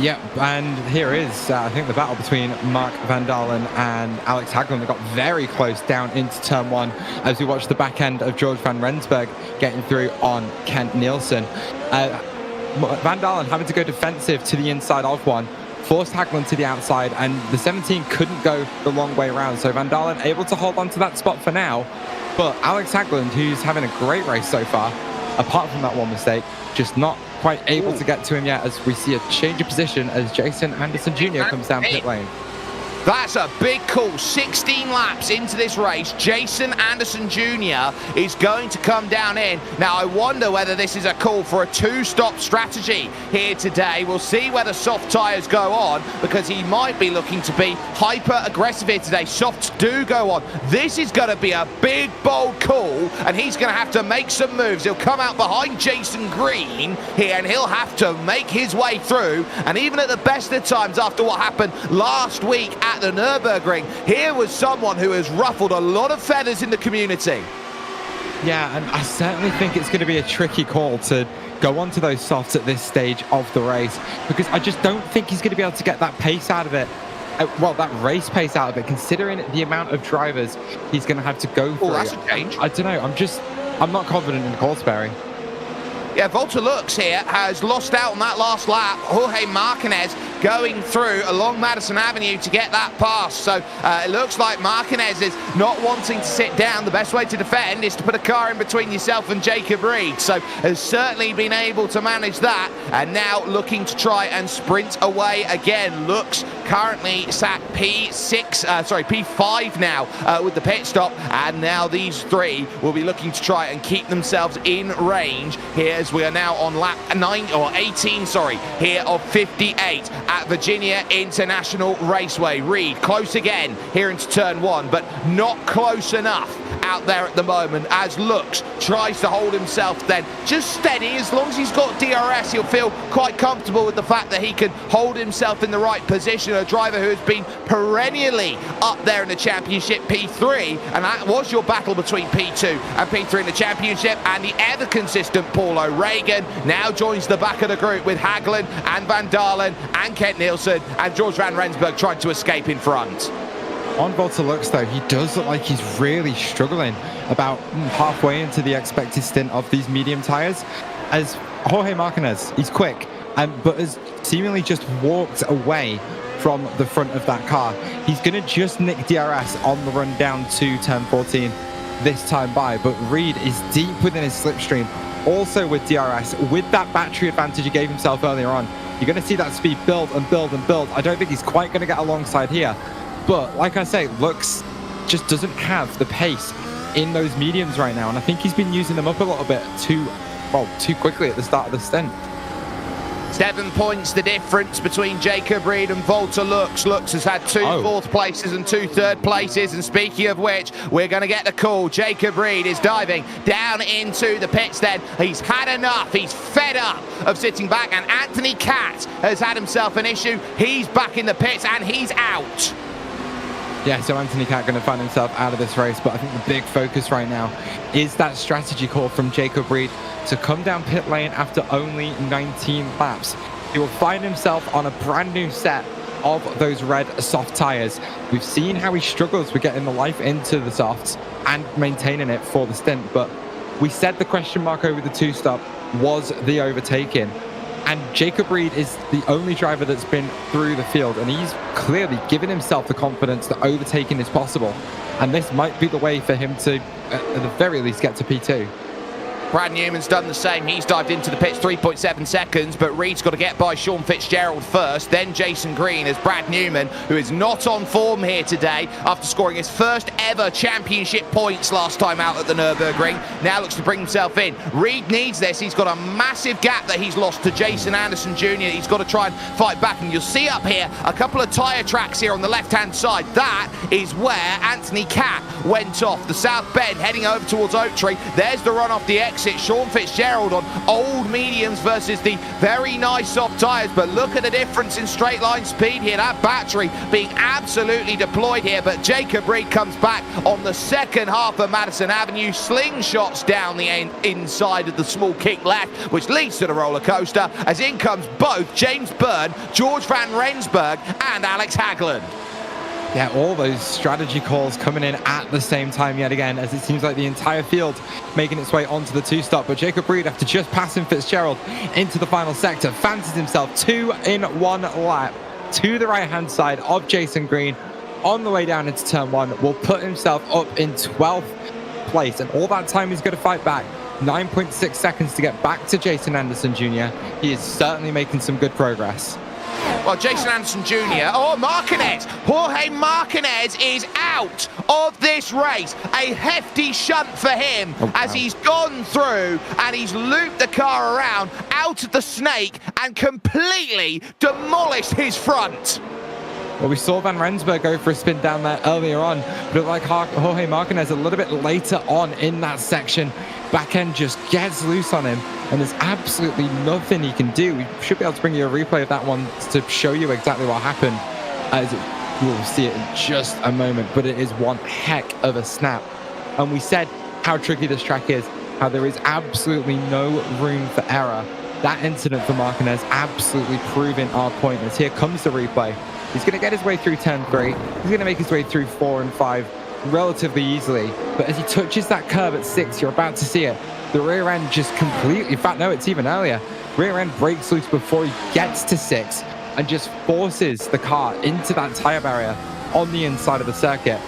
Yep, and here is, I think, the battle between Mark Van Dalen and Alex Haglund that got very close down into turn 1 as we watch the back end of George van Rensburg getting through on Kent Nielsen. Van Dalen having to go defensive to the inside of 1, forced Haglund to the outside, and the 17 couldn't go the long way around. So Van Dalen able to hold on to that spot for now, but Alex Haglund, who's having a great race so far, apart from that one mistake, just not quite able to get to him yet, as we see a change of position as Jason Anderson Jr. comes down pit lane. That's a big call. 16 laps into this race, Jason Anderson Jr. is going to come down in. Now, I wonder whether this is a call for a 2-stop strategy here today. We'll see whether soft tyres go on, because he might be looking to be hyper-aggressive here today. Softs do go on. This is going to be a big, bold call, and he's going to have to make some moves. He'll come out behind Jason Green here, and he'll have to make his way through. And even at the best of times, after what happened last week at the Nürburgring, here was someone who has ruffled a lot of feathers in the community. Yeah, and I certainly think it's going to be a tricky call to go onto those softs at this stage of the race, because I just don't think he's going to be able to get that pace out of it. Well, that race pace out of it, considering the amount of drivers he's going to have to go through. Oh, that's a change. I don't know. I'm not confident in the call, Sperry. Yeah, Volta Lux here has lost out on that last lap. Jorge Martinez going through along Madison Avenue to get that pass. So it looks like Martinez is not wanting to sit down. The best way to defend is to put a car in between yourself and Jacob Reed. So has certainly been able to manage that, and now looking to try and sprint away again. Lux currently sat P5 now with the pit stop, and now these 3 will be looking to try and keep themselves in range here, as we are now on lap 18 here of 58 at Virginia International Raceway. Reed close again here into turn 1, but not close enough out there at the moment, as Lux tries to hold himself then just steady. As long as he's got DRS, he'll feel quite comfortable with the fact that he can hold himself in the right position. A driver who has been perennially up there in the championship, P3, and that was your battle between P2 and P3 in the championship, and the ever consistent Paul O'Regan now joins the back of the group with Haglund and Van Dalen and Kent Nielsen, and George van Rensburg trying to escape in front. On Volta Lux, though, he does look like he's really struggling about halfway into the expected stint of these medium tyres, as Jorge Martinez, he's quick, but has seemingly just walked away from the front of that car. He's going to just nick DRS on the run down to turn 14 this time by, but Reed is deep within his slipstream, also with DRS, with that battery advantage he gave himself earlier on. You're going to see that speed build and build and build. I don't think he's quite going to get alongside here. But like I say, Lux just doesn't have the pace in those mediums right now, and I think he's been using them up a little bit too quickly at the start of the stint. 7 points the difference between Jacob Reed and Volta Lux. Lux has had 2 4th places and 2 3rd places, and speaking of which, we're going to get the call. Jacob Reed is diving down into the pits then. He's had enough. He's fed up of sitting back, and Anthony Catt has had himself an issue. He's back in the pits and he's out. Yeah, so Anthony Cat going to find himself out of this race, but I think the big focus right now is that strategy call from Jacob Reed to come down pit lane after only 19 laps. He will find himself on a brand new set of those red soft tires. We've seen how he struggles with getting the life into the softs and maintaining it for the stint, but we said the question mark over the two-stop was the overtaking. And Jacob Reed is the only driver that's been through the field, and he's clearly given himself the confidence that overtaking is possible. And this might be the way for him to, at the very least, get to P2. Brad Newman's done the same. He's dived into the pits 3.7 seconds, but Reed's got to get by Sean Fitzgerald first, then Jason Green, as Brad Newman, who is not on form here today after scoring his first ever championship points last time out at the Nürburgring, now looks to bring himself in. Reed needs this. He's got a massive gap that he's lost to Jason Anderson Jr. He's got to try and fight back, and you'll see up here a couple of tyre tracks here on the left-hand side. That is where Anthony Cat went off. The South Bend heading over towards Oak Tree. There's the run off the exit. Sean Fitzgerald on old mediums versus the very nice soft tyres, but look at the difference in straight line speed here. That battery being absolutely deployed here, but Jacob Reed comes back on the second half of Madison Avenue, slingshots down the inside of the small kick left, which leads to the roller coaster, as in comes both James Byrne, George van Rensburg and Alex Hagland. Yeah, all those strategy calls coming in at the same time yet again, as it seems like the entire field making its way onto the two-stop. But Jacob Reed, after just passing Fitzgerald into the final sector, fancies himself 2 in 1 lap to the right-hand side of Jason Green on the way down into turn 1, will put himself up in 12th place. And all that time he's going to fight back. 9.6 seconds to get back to Jason Anderson Jr. He is certainly making some good progress. Well, Jason Anderson Jr. Marquez. Jorge Marquez is out of this race. A hefty shunt for him as he's gone through and he's looped the car around out of the snake and completely demolished his front. Well, we saw Van Rensburg go for a spin down there earlier on, but like Jorge Marquez a little bit later on in that section, back end just gets loose on him, and there's absolutely nothing he can do. We should be able to bring you a replay of that one to show you exactly what happened, as we'll see it in just a moment, but it is one heck of a snap. And we said how tricky this track is, how there is absolutely no room for error. That incident for Marquez absolutely proving our point, as here comes the replay. He's going to get his way through turn 3. He's going to make his way through 4 and 5 relatively easily. But as he touches that curve at 6, you're about to see it. The rear end just completely, in fact, no, it's even earlier. Rear end breaks loose before he gets to 6 and just forces the car into that tire barrier on the inside of the circuit.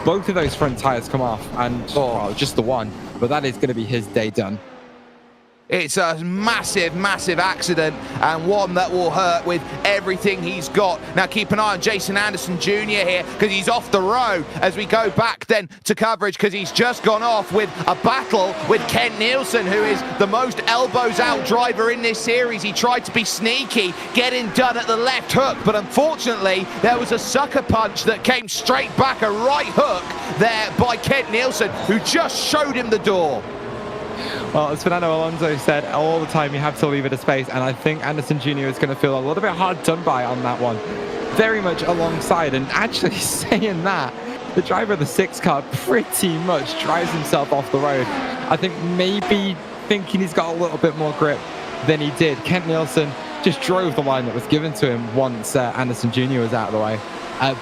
Both of those front tires come off, and well, just the one, but that is going to be his day done. It's a massive, massive accident, and one that will hurt with everything he's got. Now keep an eye on Jason Anderson Jr. here, because he's off the road as we go back then to coverage, because he's just gone off with a battle with Ken Nielsen, who is the most elbows out driver in this series. He tried to be sneaky, getting done at the left hook, but unfortunately there was a sucker punch that came straight back, a right hook there by Ken Nielsen, who just showed him the door. Well, as Fernando Alonso said all the time, you have to leave it a space, and I think Anderson Jr. is going to feel a little bit hard done by on that one. Very much alongside, and actually saying that, the driver of the 6 car pretty much drives himself off the road. I think maybe thinking he's got a little bit more grip than he did. Kent Nielsen just drove the line that was given to him once Anderson Jr. was out of the way.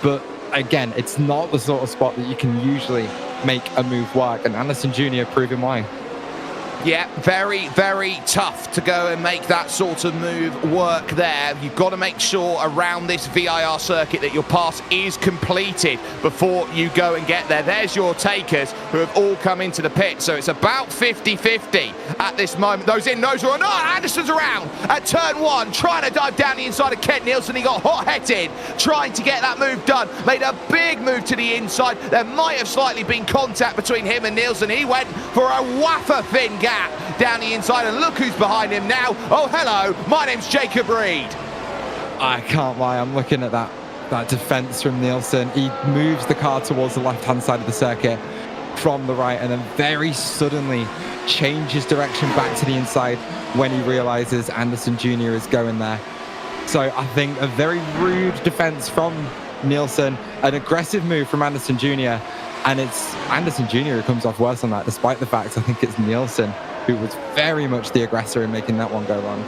But again, it's not the sort of spot that you can usually make a move work, and Anderson Jr. proving why. Yeah, very, very tough to go and make that sort of move work there. You've got to make sure around this VIR circuit that your pass is completed before you go and get there. There's your takers who have all come into the pit. So it's about 50-50 at this moment. Those in, those are not. Anderson's around at turn 1, trying to dive down the inside of Kent Nielsen. He got hot-headed, trying to get that move done. Made a big move to the inside. There might have slightly been contact between him and Nielsen. He went for a wafer thin gap down the inside, and look who's behind him now. Oh, hello, my name's Jacob Reed. I can't lie, I'm looking at that defense from Nielsen. He moves the car towards the left-hand side of the circuit from the right, and then very suddenly changes direction back to the inside when he realizes Anderson Jr. is going there. So I think a very rude defense from Nielsen. An aggressive move from Anderson Jr. And it's Anderson Jr. who comes off worse on that, despite the fact I think it's Nielsen who was very much the aggressor in making that one go wrong.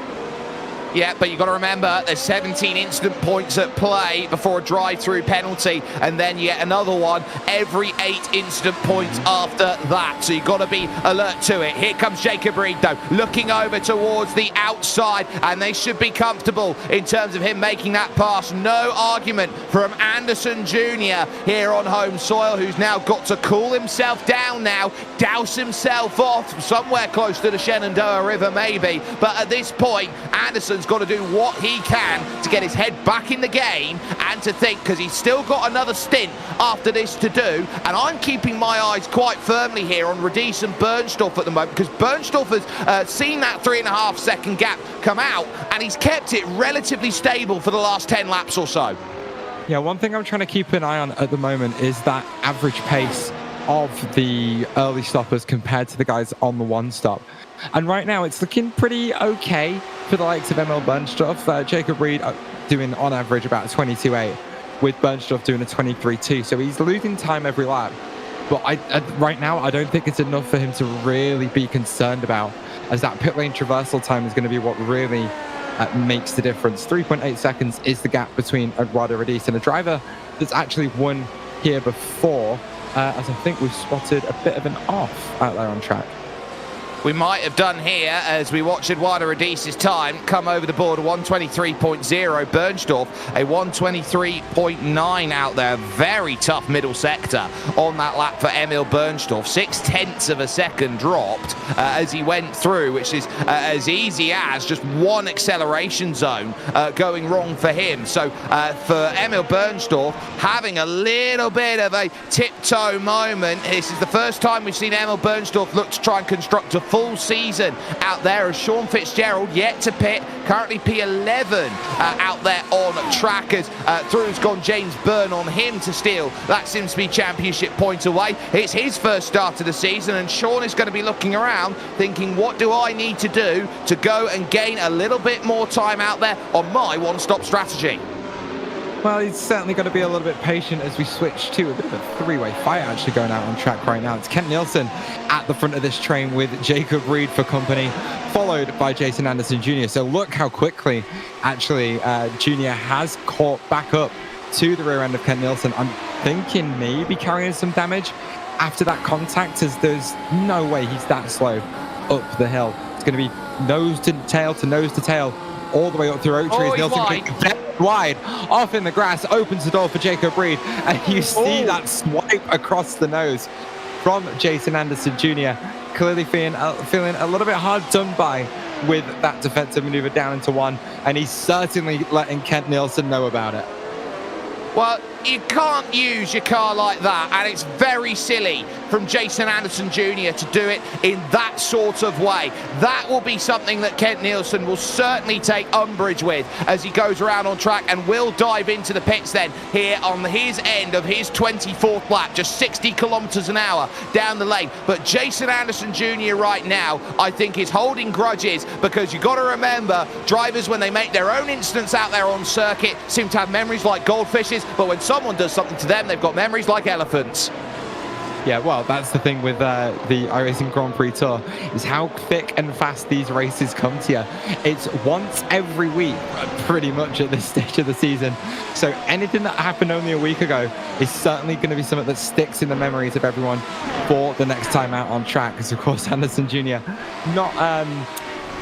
Yeah, but you've got to remember there's 17 instant points at play before a drive-through penalty, and then yet another one every 8 instant points after that. So you've got to be alert to it. Here comes Jacob Reed, though, looking over towards the outside, and they should be comfortable in terms of him making that pass. No argument from Anderson Jr. here on home soil, who's now got to cool himself down now, douse himself off somewhere close to the Shenandoah River maybe, but at this point, Anderson's got to do what he can to get his head back in the game and to think, because he's still got another stint after this to do. And I'm keeping my eyes quite firmly here on Radice and Bernstorff at the moment, because Bernstorff has seen that 3.5 second gap come out, and he's kept it relatively stable for the last 10 laps or so. Yeah, one thing I'm trying to keep an eye on at the moment is that average pace of the early stoppers compared to the guys on the one stop. And right now it's looking pretty okay for the likes of Emil Bernstorff. Jacob Reed doing on average about 22.8, with Bernstorff doing a 23.2. So he's losing time every lap. But right now I don't think it's enough for him to really be concerned about, as that pit lane traversal time is going to be what really makes the difference. 3.8 seconds is the gap between Eduardo Radice and a driver that's actually won here before, as I think we've spotted a bit of an off out there on track. We might have done here as we watch Eduardo Radice's time come over the board, 123.0. Bernstorff, a 123.9 out there. Very tough middle sector on that lap for Emil Bernstorff. 0.6 of a second dropped as he went through, which is as easy as just one acceleration zone going wrong for him. So for Emil Bernstorff, having a little bit of a tiptoe moment. This is the first time we've seen Emil Bernstorff look to try and construct a full season out there, as Sean Fitzgerald yet to pit, currently P11 out there on track, as through has gone James Byrne on him to steal. That seems to be championship points away. It's his first start of the season, and Sean is going to be looking around thinking, what do I need to do to go and gain a little bit more time out there on my one-stop strategy? Well, he's certainly got to be a little bit patient as we switch to a bit of a three-way fight actually going out on track right now. It's Kent Nielsen at the front of this train with Jacob Reed for company, followed by Jason Anderson Jr. So look how quickly actually Jr. has caught back up to the rear end of Kent Nielsen. I'm thinking maybe carrying some damage after that contact, as there's no way he's that slow up the hill. It's going to be nose to tail all the way up through Oak Trees. Nielsen wide off in the grass, opens the door for Jacob Reed, and you see that swipe across the nose from Jason Anderson Jr. Clearly feeling a little bit hard done by with that defensive maneuver down into one, and he's certainly letting Kent Nielsen know about it. Well, you can't use your car like that, and it's very silly from Jason Anderson Jr. to do it in that sort of way. That will be something that Kent Nielsen will certainly take umbrage with as he goes around on track, and will dive into the pits then here on his end of his 24th lap, just 60 kilometers an hour down the lane. But Jason Anderson Jr. right now, I think, is holding grudges, because you've got to remember, drivers, when they make their own instance out there on circuit, seem to have memories like goldfishes, but when someone does something to them, they've got memories like elephants. Yeah, well, that's the thing with the iRacing Grand Prix Tour, is how thick and fast these races come to you. It's once every week, pretty much, at this stage of the season. So anything that happened only a week ago is certainly going to be something that sticks in the memories of everyone for the next time out on track. Because, of course, Anderson Jr. not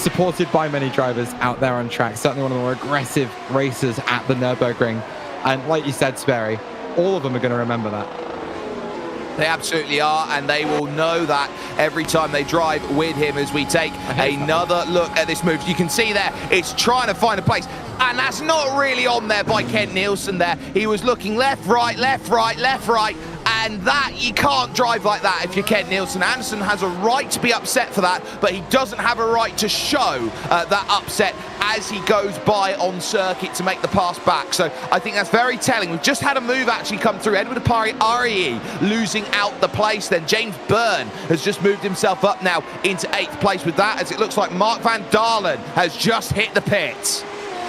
supported by many drivers out there on track. Certainly one of the more aggressive racers at the Nürburgring. And like you said, Sperry, all of them are going to remember that. They absolutely are, and they will know that every time they drive with him. As we take another look at this move, you can see there, it's trying to find a place, and that's not really on there by Kent Nielsen there. He was looking left, right, left, right, left, right, and that, you can't drive like that if you're Kent Nielsen. Anderson has a right to be upset for that, but he doesn't have a right to show that upset as he goes by on circuit to make the pass back. So I think that's very telling. We've just had a move actually come through. Edward Apari losing out the place. Then James Byrne has just moved himself up now into 8th place with that, as it looks like Mark van Dalen has just hit the pits.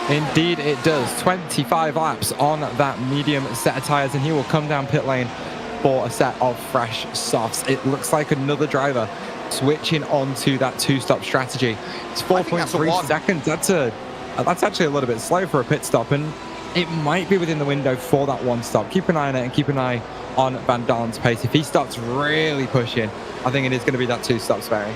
Indeed it does. 25 laps on that medium set of tyres, and he will come down pit lane for a set of fresh softs. It looks like another driver switching onto that two-stop strategy. It's 4.3 seconds. That's actually a little bit slow for a pit stop, and it might be within the window for that one stop. Keep an eye on it and keep an eye on Van Dalen's pace. If he starts really pushing, I think it is going to be that two-stop, Sperry.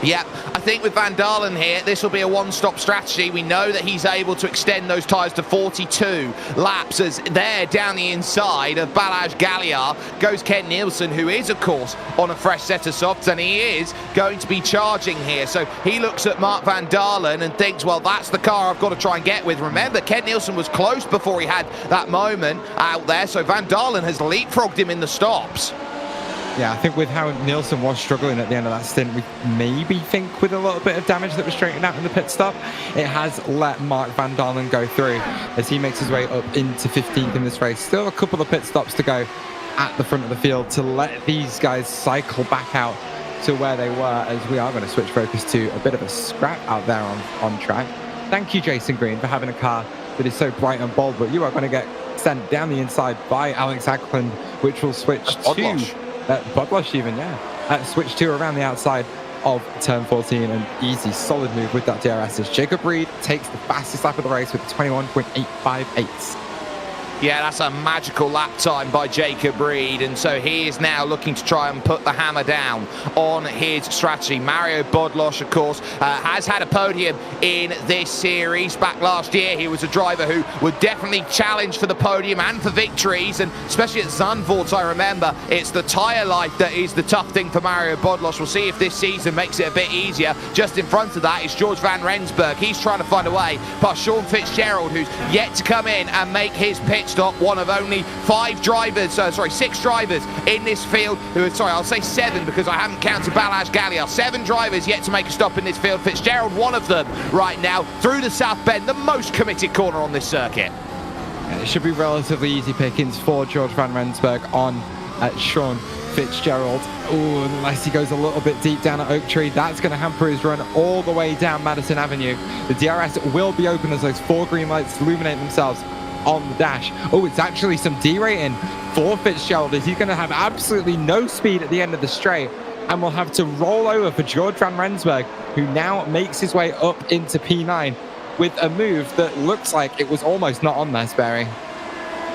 Yeah, I think with Van Dalen here, this will be a one-stop strategy. We know that he's able to extend those tyres to 42 laps as there down the inside of Balazs Galliard goes Ken Nielsen, who is, of course, on a fresh set of softs, and he is going to be charging here. So he looks at Mark Van Dalen and thinks, well, that's the car I've got to try and get with. Remember, Ken Nielsen was close before he had that moment out there, so Van Dalen has leapfrogged him in the stops. Yeah, I think with how Nielsen was struggling at the end of that stint, we maybe think with a little bit of damage that was straightened out in the pit stop, it has let Mark Van Dalen go through as he makes his way up into 15th in this race. Still a couple of pit stops to go at the front of the field to let these guys cycle back out to where they were, as we are going to switch focus to a bit of a scrap out there on track. Thank you, Jason Green, for having a car that is so bright and bold, but you are going to get sent down the inside by Alex Haglund, which will switch to... Bodlosh even, yeah. Switch to around the outside of turn 14, an easy, solid move with that DRS as Jacob Reed takes the fastest lap of the race with 21.858. Yeah, that's a magical lap time by Jacob Reed, and so he is now looking to try and put the hammer down on his strategy. Mario Bodlosh, of course, has had a podium in this series. Back last year, he was a driver who would definitely challenge for the podium and for victories, and especially at Zandvoort, I remember, it's the tyre life that is the tough thing for Mario Bodlosh. We'll see if this season makes it a bit easier. Just in front of that is George Van Rensburg. He's trying to find a way past Sean Fitzgerald, who's yet to come in and make his pitch stop. One of only 6 drivers in this field who, I'll say 7 because I haven't counted Balazs Galliard. 7 drivers yet to make a stop in this field. Fitzgerald, one of them right now through the South Bend, the most committed corner on this circuit. It should be relatively easy pickings for George Van Rensburg on Sean Fitzgerald. Ooh, unless he goes a little bit deep down at Oak Tree, that's going to hamper his run all the way down Madison Avenue. The DRS will be open as those 4 green lights illuminate themselves on the dash. Oh, it's actually some derating for Fitzgerald as he's going to have absolutely no speed at the end of the straight and will have to roll over for George Van Rensburg, who now makes his way up into P9 with a move that looks like it was almost not on there, Sperry.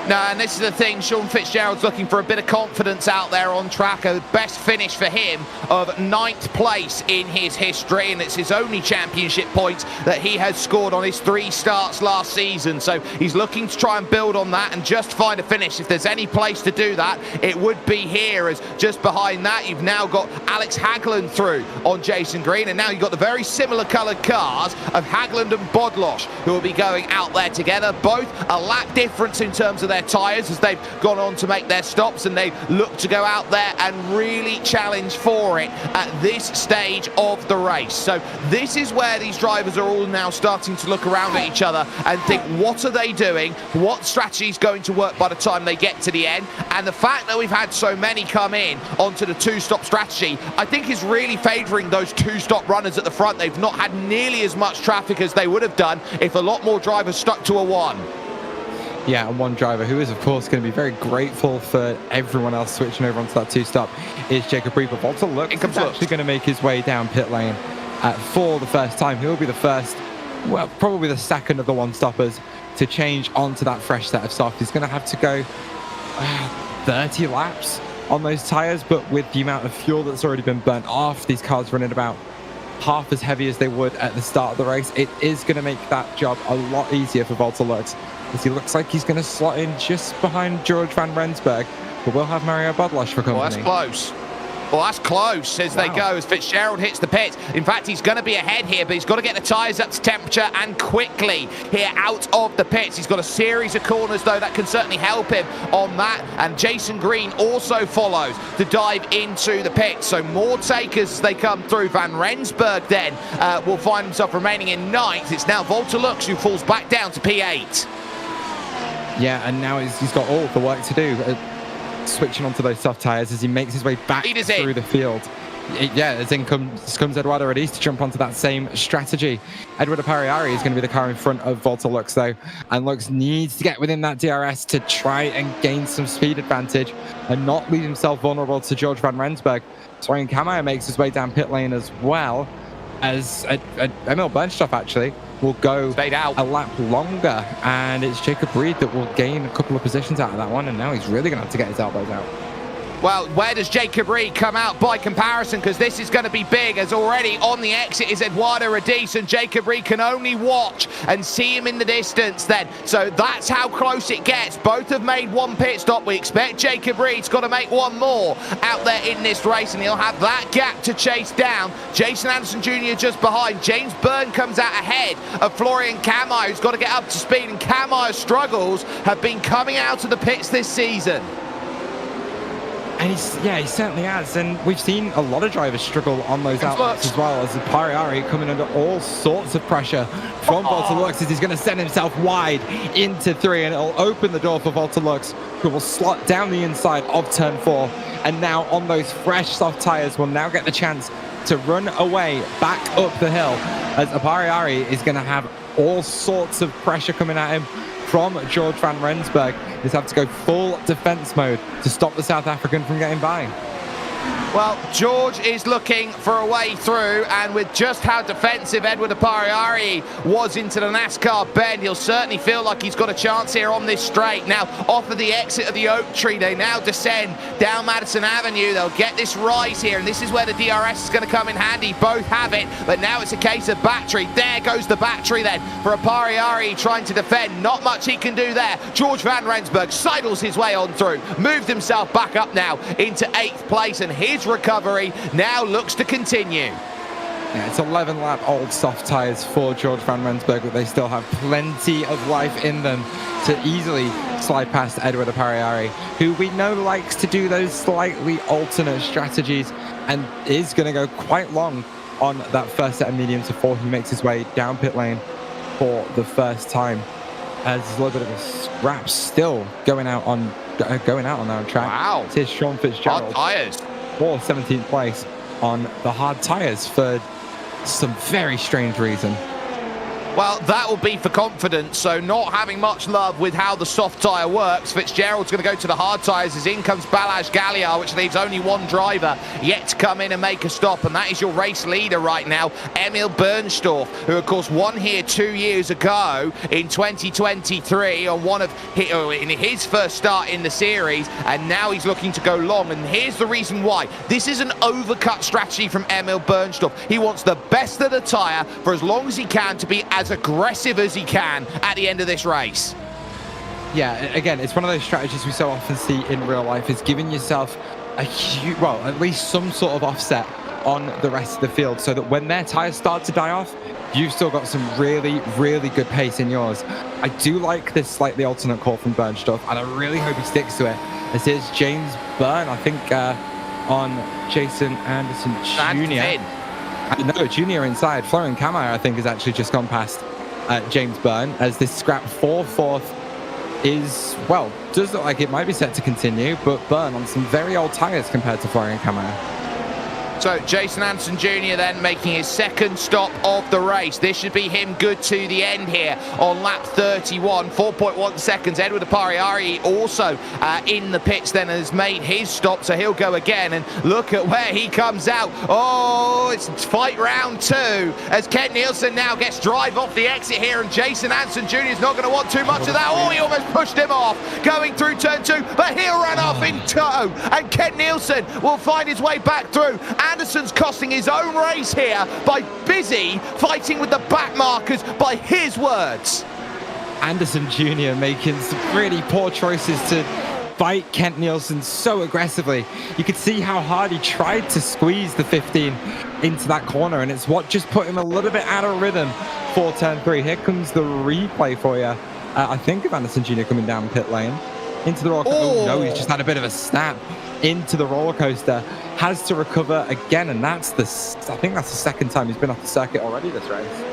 No, and this is the thing, Sean Fitzgerald's looking for a bit of confidence out there on track. A best finish for him of 9th place in his history, and it's his only championship points that he has scored on his 3 starts last season. So he's looking to try and build on that and just find a finish. If there's any place to do that, it would be here, as just behind that you've now got Alex Haglund through on Jason Green, and now you've got the very similar coloured cars of Haglund and Bodlosh who will be going out there together. Both a lap difference in terms of their tyres as they've gone on to make their stops, and they look to go out there and really challenge for it at this stage of the race. So this is where these drivers are all now starting to look around at each other and think, what are they doing? What strategy is going to work by the time they get to the end? And the fact that we've had so many come in onto the 2-stop strategy, I think is really favouring those 2-stop runners at the front. They've not had nearly as much traffic as they would have done if a lot more drivers stuck to a 1. Yeah, and one driver who is, of course, going to be very grateful for everyone else switching over onto that 2-stop is Jacob Reed. But Walter Lux is actually going to make his way down pit lane for the first time. He'll be the first, well, probably the second of the 1-stoppers to change onto that fresh set of soft. He's going to have to go 30 laps on those tyres, but with the amount of fuel that's already been burnt off, these cars running about half as heavy as they would at the start of the race, it is going to make that job a lot easier for Walter Lux, as he looks like he's going to slot in just behind George Van Rensburg, but we'll have Mario Bodlosh for company. Well, that's close. Well, that's close as they go, as Fitzgerald hits the pit. In fact, he's going to be ahead here, but he's got to get the tyres up to temperature and quickly here out of the pits. He's got a series of corners, though, that can certainly help him on that. And Jason Green also follows to dive into the pits. So more takers as they come through. Van Rensburg then will find himself remaining in 9th. It's now Walter Lux who falls back down to P8. Yeah, and now he's got all the work to do. Switching onto those soft tyres as he makes his way back through the field. Yeah, as in comes Eduardo Radice to jump onto that same strategy. Eduardo Pariari is going to be the car in front of Volta Lux, though, and Lux needs to get within that DRS to try and gain some speed advantage and not leave himself vulnerable to George van Rensburg. Florian Kammeier makes his way down pit lane as well, as Emil Bernstoff actually will go a lap longer, and it's Jacob Reed that will gain a couple of positions out of that one, and now he's really going to have to get his elbows out. Well, where does Jacob Reed come out by comparison? Because this is going to be big, as already on the exit is Eduardo Radice, and Jacob Reed can only watch and see him in the distance then. So that's how close it gets. Both have made one pit stop. We expect Jacob Reed's got to make one more out there in this race, and he'll have that gap to chase down. Jason Anderson Jr. just behind. James Byrne comes out ahead of Florian Kammeier, who's got to get up to speed, and Kammeier's struggles have been coming out of the pits this season. And he certainly has. And we've seen a lot of drivers struggle on those outlets as well, as Pariari coming under all sorts of pressure from Volta Lux, as he's going to send himself wide into 3, and it'll open the door for Volta Lux, who will slot down the inside of turn 4. And now on those fresh soft tyres will now get the chance to run away back up the hill, as Pariari is going to have all sorts of pressure coming at him from George van Rensburg. He's have to go full defense mode to stop the South African from getting by. Well, George is looking for a way through, and with just how defensive Eduardo Pariari was into the NASCAR bend, he'll certainly feel like he's got a chance here on this straight. Now, off of the exit of the Oak Tree, they now descend down Madison Avenue. They'll get this rise here, and this is where the DRS is going to come in handy. Both have it, but now it's a case of battery. There goes the battery then for a Pariari trying to defend. Not much he can do there. George van Rensburg sidles his way on through, moved himself back up now into 8th place, and his recovery now looks to continue. Yeah, it's 11 lap old soft tyres for George van Rensburg, but they still have plenty of life in them to easily slide past Eduardo Pariari, who we know likes to do those slightly alternate strategies and is going to go quite long on that first set of mediums before he makes his way down pit lane for the first time. As there's a little bit of a scrap still going out on that track. Wow. Here's Sean Fitzgerald. Hard tyres. For 17th place on the hard tyres for some very strange reason. Well, that will be for confidence, so not having much love with how the soft tyre works. Fitzgerald's going to go to the hard tyres, as in comes Balazs Galliard, which leaves only one driver yet to come in and make a stop, and that is your race leader right now, Emil Bernstoff, who of course won here 2 years ago in 2023 on in his first start in the series, and now he's looking to go long. And here's the reason why. This is an overcut strategy from Emil Bernstoff. He wants the best of the tyre for as long as he can to be as aggressive as he can at the end of this race. Yeah, again, it's one of those strategies we so often see in real life, is giving yourself a huge, well, at least some sort of offset on the rest of the field, so that when their tyres start to die off, you've still got some really, really good pace in yours. I do like this slightly alternate call from Bernstoff, and I really hope he sticks to it. As here's James Byrne, I think, on Jason Anderson Jr. No, Junior inside. Florian Kammeier, I think, has actually just gone past James Byrne, as this scrap for 4th is, well, does look like it might be set to continue, but Byrne on some very old tyres compared to Florian Kammeier. So Jason Anderson Jr. then making his second stop of the race. This should be him good to the end here on lap 31, 4.1 seconds. Eduardo Pariari also in the pits then has made his stop, so he'll go again. And look at where he comes out. Oh, it's fight round 2 as Ken Nielsen now gets drive off the exit here, and Jason Anderson Jr. is not going to want too much of that. Oh, he almost pushed him off going through turn 2, but he'll run off in tow, and Ken Nielsen will find his way back through. Anderson's costing his own race here by busy fighting with the back markers, by his words. Anderson Jr. making some really poor choices to fight Kent Nielsen so aggressively. You could see how hard he tried to squeeze the 15 into that corner, and it's what just put him a little bit out of rhythm for turn 3. Here comes the replay for you. I think of Anderson Jr. coming down pit lane into the roller coaster. Oh no, he's just had a bit of a snap into the roller coaster. Has to recover again, and I think that's the second time he's been off the circuit already this race.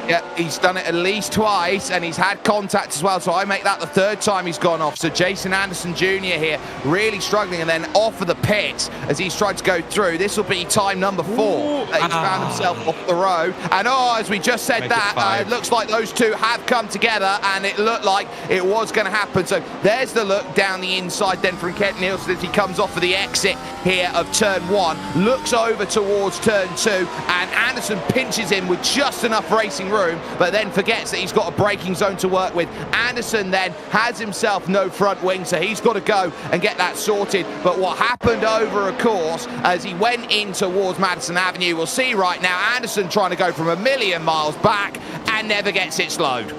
Yeah, he's done it at least twice, and he's had contact as well, so I make that the 3rd time he's gone off. So Jason Anderson Jr. here really struggling, and then off of the pits as he's tried to go through. This will be time number 4 that he's found himself off the road. And as we just said it looks like those two have come together, and it looked like it was going to happen. So there's the look down the inside then from Kent Nielsen as he comes off of the exit here of turn 1, looks over towards turn 2, and Anderson pinches him with just enough racing room, but then forgets that he's got a braking zone to work with. Anderson then has himself no front wing, so he's got to go and get that sorted. But what happened over a course as he went in towards Madison Avenue, we'll see right now Anderson trying to go from a million miles back and never gets it slowed.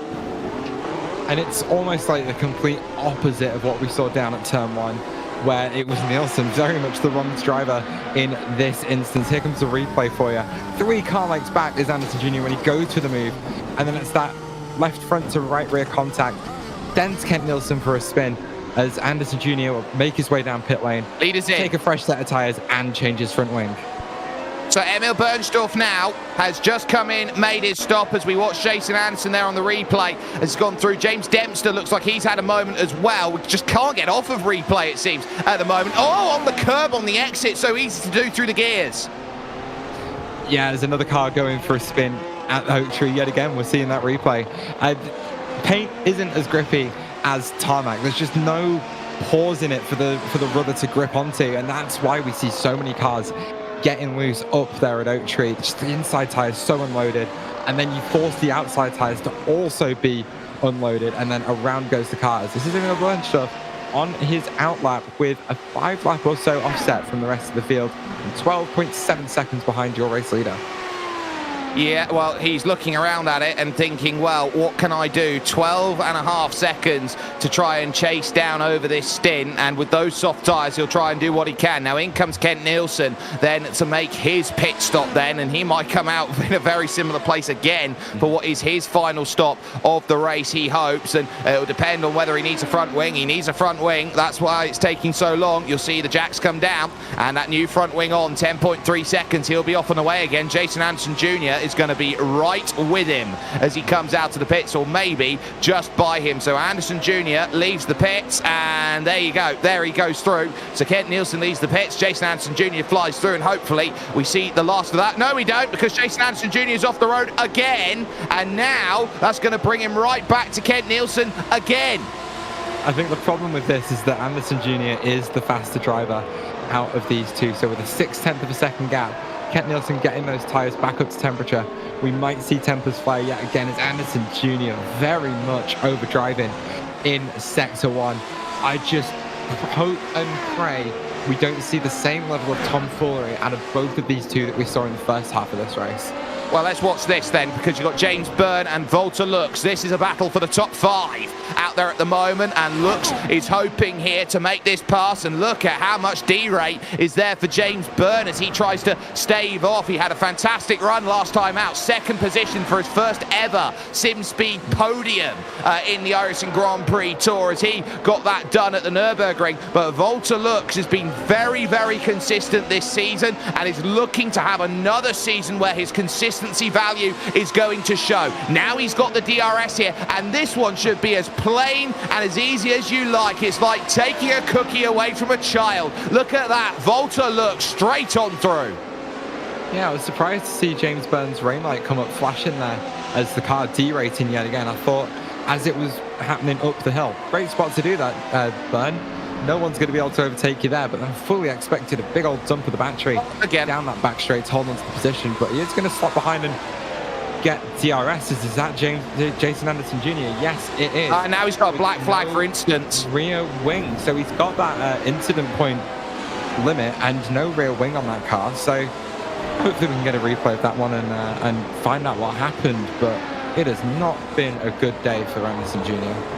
And it's almost like the complete opposite of what we saw down at turn 1, where it was Nielsen, very much the wrong driver in this instance. Here comes the replay for you. 3 car lengths back is Anderson Jr. when he goes to the move, and then it's that left front to right rear contact. Dents Kent Nielsen for a spin as Anderson Jr. will make his way down pit lane, leaders in, take a fresh set of tyres, and change his front wing. So Emil Bernstorff now has just come in, made his stop as we watch Jason Anderson there on the replay. Has gone through. James Dempster looks like he's had a moment as well. We just can't get off of replay, it seems, at the moment. Oh, on the curb on the exit, so easy to do through the gears. Yeah, there's another car going for a spin at Oak Tree yet again. We're seeing that replay. Paint isn't as grippy as tarmac. There's just no pause in it for the rudder to grip onto, and that's why we see so many cars getting loose up there at Oak Tree. Just the inside tyres so unloaded, and then you force the outside tyres to also be unloaded, and then around goes the cars. This is Emil Bernstorff on his outlap with a 5-lap or so offset from the rest of the field, and 12.7 seconds behind your race leader. Yeah, well, he's looking around at it and thinking, well, what can I do? 12.5 seconds to try and chase down over this stint, and with those soft tyres, he'll try and do what he can. Now, in comes Kent Nielsen then to make his pit stop then, and he might come out in a very similar place again for what is his final stop of the race, he hopes, and it'll depend on whether he needs a front wing. He needs a front wing. That's why it's taking so long. You'll see the jacks come down, and that new front wing on, 10.3 seconds. He'll be off and away again. Jason Anderson Jr. is going to be right with him as he comes out to the pits, or maybe just by him. So Anderson Jr. leaves the pits, and there you go, there he goes through. So Kent Nielsen leaves the pits, Jason Anderson Jr. flies through, and hopefully we see the last of that. No, we don't, because Jason Anderson Jr. is off the road again, and now that's going to bring him right back to Kent Nielsen again. I think the problem with this is that Anderson Jr. is the faster driver out of these two. So with a 0.6 of a second gap, Kent Nielsen getting those tyres back up to temperature, we might see tempers fly yet again as Anderson Jr. very much overdriving in Sector 1. I just hope and pray we don't see the same level of tomfoolery out of both of these two that we saw in the first half of this race. Well, let's watch this then, because you've got James Byrne and Volta Lux. This is a battle for the top 5 out there at the moment, and Lux is hoping here to make this pass, and look at how much D-rate is there for James Byrne as he tries to stave off. He had a fantastic run last time out, 2nd position for his first ever SimSpeed podium in the iRacing Grand Prix Tour as he got that done at the Nürburgring. But Volta Lux has been very, very consistent this season and is looking to have another season where his consistency value is going to show. Now he's got the DRS here, and this one should be as plain and as easy as you like. It's like taking a cookie away from a child. Look at that. Volta Lux straight on through. Yeah, I was surprised to see James Byrne's rain light come up flashing there as the car derating yet again. I thought as it was happening up the hill, great spot to do that, Byrne. No one's going to be able to overtake you there, but I fully expected a big old dump of the battery again down that back straight to hold onto the position. But he is going to slot behind and get DRS. Is that Jason Anderson Jr.? Yes, it is. Now he's got a black flag for instance. Rear wing. So he's got that incident point limit and no rear wing on that car. So hopefully we can get a replay of that one and find out what happened. But it has not been a good day for Anderson Jr.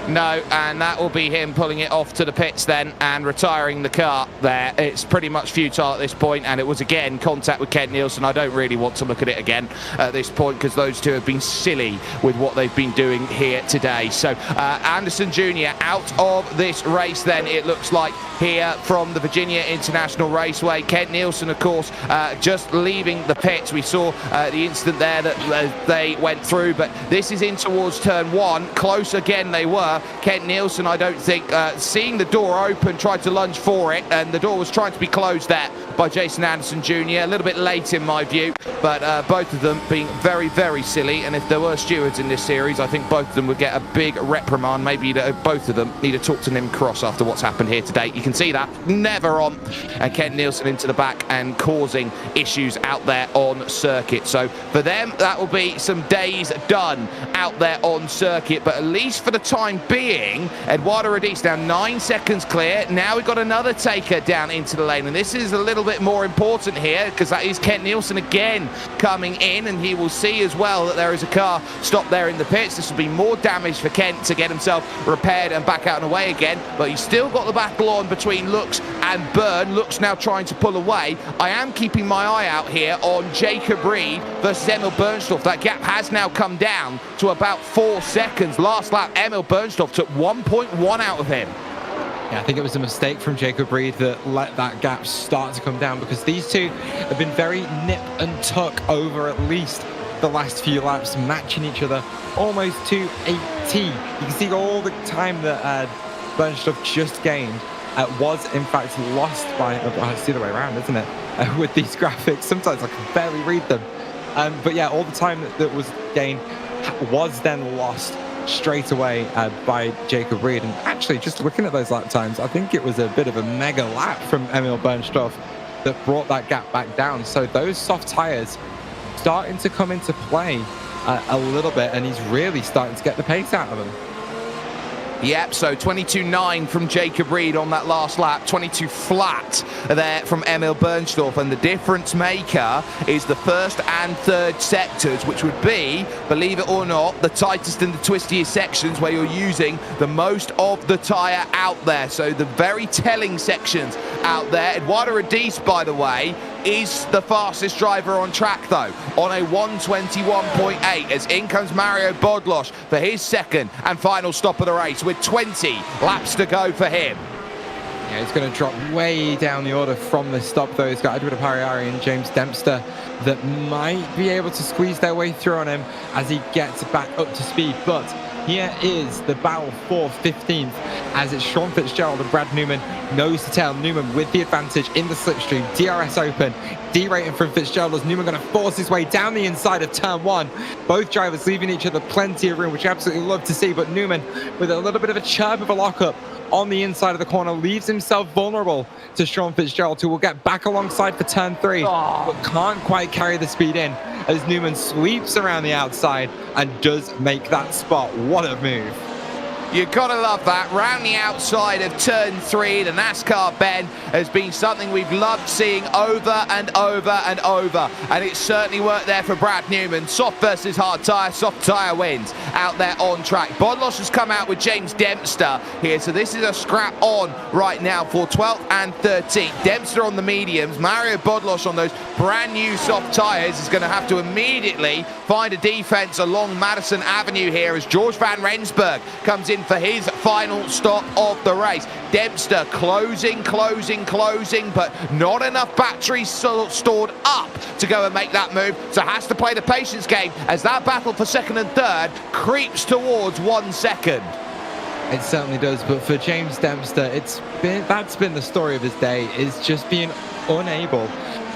No, and that will be him pulling it off to the pits then and retiring the car there. It's pretty much futile at this point, and it was again contact with Kent Nielsen. I don't really want to look at it again at this point because those two have been silly with what they've been doing here today. So Anderson Jr. out of this race then, it looks like, here from the Virginia International Raceway. Kent Nielsen, of course, just leaving the pits. We saw the incident there that they went through, but this is in towards turn 1. Close again they were. Kent Nielsen, I don't think, seeing the door open, tried to lunge for it, and the door was trying to be closed there by Jason Anderson Jr. A little bit late in my view, but both of them being very, very silly. And if there were stewards in this series, I think both of them would get a big reprimand. Maybe both of them need to talk to Nim Cross after what's happened here today. You can see that never on, and Kent Nielsen into the back and causing issues out there on circuit. So for them, that will be some days done out there on circuit. But at least for the time being, Eduardo Rodis now 9 seconds clear. Now we've got another taker down into the lane, and this is a little bit more important here because that is Kent Nielsen again coming in, and he will see as well that there is a car stopped there in the pits. This will be more damage for Kent to get himself repaired and back out and away again, but he's still got the battle on between Lux and Byrne. Lux now trying to pull away. I am keeping my eye out here on Jacob Reed versus Emil Bernstorff. That gap has now come down to about 4 seconds. Last lap, Emil Bernstorff took 1.1 out of him. Yeah, I think it was a mistake from Jacob Reed that let that gap start to come down, because these two have been very nip and tuck over at least the last few laps, matching each other almost to a T. You can see all the time that Bernstorff just gained was in fact lost by, it's the other way around, isn't it? With these graphics, sometimes I can barely read them. But yeah, all the time that was gained was then lost straight away by Jacob Reed. And actually, just looking at those lap times, I think it was a bit of a mega lap from Emil Bernstorff that brought that gap back down. So those soft tires starting to come into play a little bit, and he's really starting to get the pace out of them. Yep, so 22.9 from Jacob Reed on that last lap, 22 flat there from Emil Bernstorff, and the difference maker is the first and third sectors, which would be, believe it or not, the tightest and the twistiest sections where you're using the most of the tyre out there. So the very telling sections out there. Eduardo Rodis, by the way, is the fastest driver on track though, on a 121.8, as in comes Mario Bodlosh for his second and final stop of the race with 20 laps to go for him. Yeah, he's going to drop way down the order from the stop though. He's got Edward Apariari and James Dempster that might be able to squeeze their way through on him as he gets back up to speed. But here is the battle for 15th, as it's Sean Fitzgerald and Brad Newman nose to tail. Newman with the advantage in the slipstream. DRS open, derating from Fitzgerald as Newman going to force his way down the inside of turn one. Both drivers leaving each other plenty of room, which I absolutely love to see. But Newman, with a little bit of a chirp of a lockup on the inside of the corner, leaves himself vulnerable to Sean Fitzgerald, who will get back alongside for turn three, but can't quite carry the speed in as Newman sweeps around the outside and does make that spot. What a move. You gotta love that. Round the outside of turn three, the NASCAR bend has been something we've loved seeing over and over and over, and it certainly worked there for Brad Newman. Soft versus hard tyre, soft tyre wins out there on track. Bodlosh has come out with James Dempster here, so this is a scrap on right now for 12th and 13th. Dempster on the mediums, Mario Bodlosh on those brand new soft tyres is going to have to immediately find a defense along Madison Avenue here as George Van Rensburg comes in for his final stop of the race. Dempster closing, but not enough batteries stored up to go and make that move, so has to play the patience game as that battle for second and third creeps towards 1 second. It certainly does, but for James Dempster, that's been the story of his day, is just being unable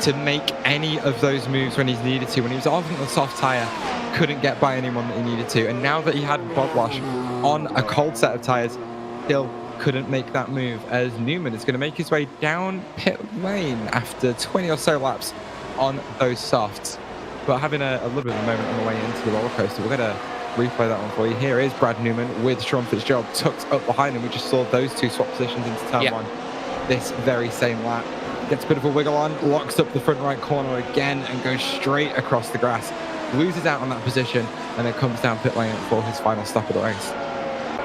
to make any of those moves when he's needed to. When he was off on the soft tyre, couldn't get by anyone that he needed to, and now that he had Bodlosh on a cold set of tyres, still couldn't make that move, as Newman is going to make his way down pit lane after 20 or so laps on those softs. But having a little bit of a moment on the way into the roller coaster, we're going to replay that one for you. Here is Brad Newman with Sean Fitzgerald tucked up behind him. We just saw those two swap positions into turn one this very same lap. Gets a bit of a wiggle on, locks up the front right corner again and goes straight across the grass. Loses out on that position and then comes down pit lane for his final stop of the race.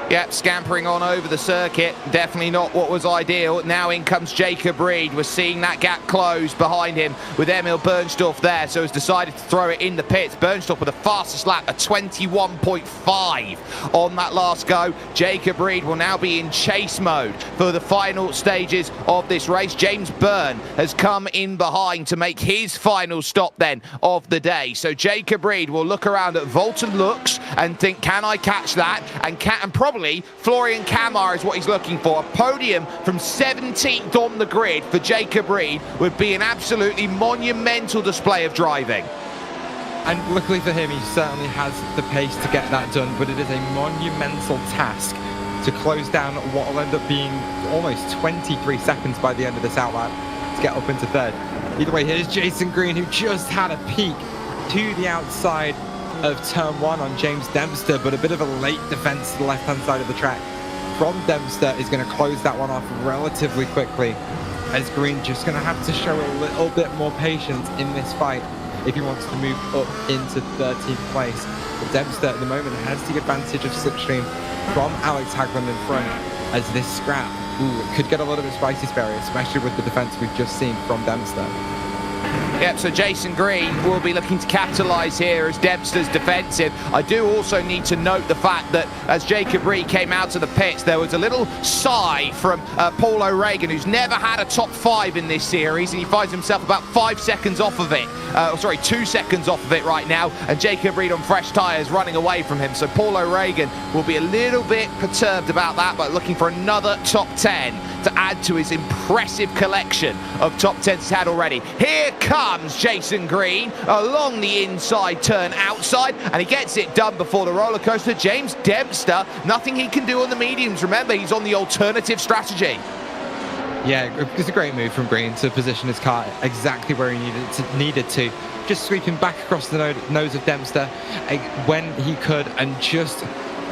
Yep, scampering on over the circuit. Definitely not what was ideal. Now in comes Jacob Reed. We're seeing that gap close behind him with Emil Bernstorff there, so has decided to throw it in the pits. Bernstorff with the fastest lap, a 21.5 on that last go. Jacob Reed will now be in chase mode for the final stages of this race. James Byrne has come in behind to make his final stop then of the day. So Jacob Reed will look around at Volton Looks and think, can I catch that? And probably Surely, Florian Kamar is what he's looking for. A podium from 17th on the grid for Jacob Reed would be an absolutely monumental display of driving. And luckily for him, he certainly has the pace to get that done, but it is a monumental task to close down what will end up being almost 23 seconds by the end of this outlap to get up into third. Either way, here's Jason Green, who just had a peek to the outside of turn 1 on James Dempster, but a bit of a late defense to the left-hand side of the track from Dempster is going to close that one off relatively quickly, as Green just going to have to show a little bit more patience in this fight if he wants to move up into 13th place. But Dempster at the moment has the advantage of slipstream from Alex Hagland in front, as this scrap could get a little bit spicy, Sperry, especially with the defense we've just seen from Dempster. Yep, so Jason Green will be looking to capitalise here as Dempster's defensive. I do also need to note the fact that as Jacob Reed came out of the pits, there was a little sigh from Paul O'Regan, who's never had a top 5 in this series, and he finds himself about 5 seconds off of it. 2 seconds off of it right now, and Jacob Reed on fresh tyres running away from him. So Paul O'Regan will be a little bit perturbed about that, but looking for another top 10 to add to his impressive collection of top 10s he's had already. Here comes Jason Green along the inside turn outside, and he gets it done before the roller coaster. James Dempster, nothing he can do on the mediums. Remember, he's on the alternative strategy. Yeah, it's a great move from Green to position his car exactly where he needed to. Just sweeping back across the nose of Dempster when he could, and just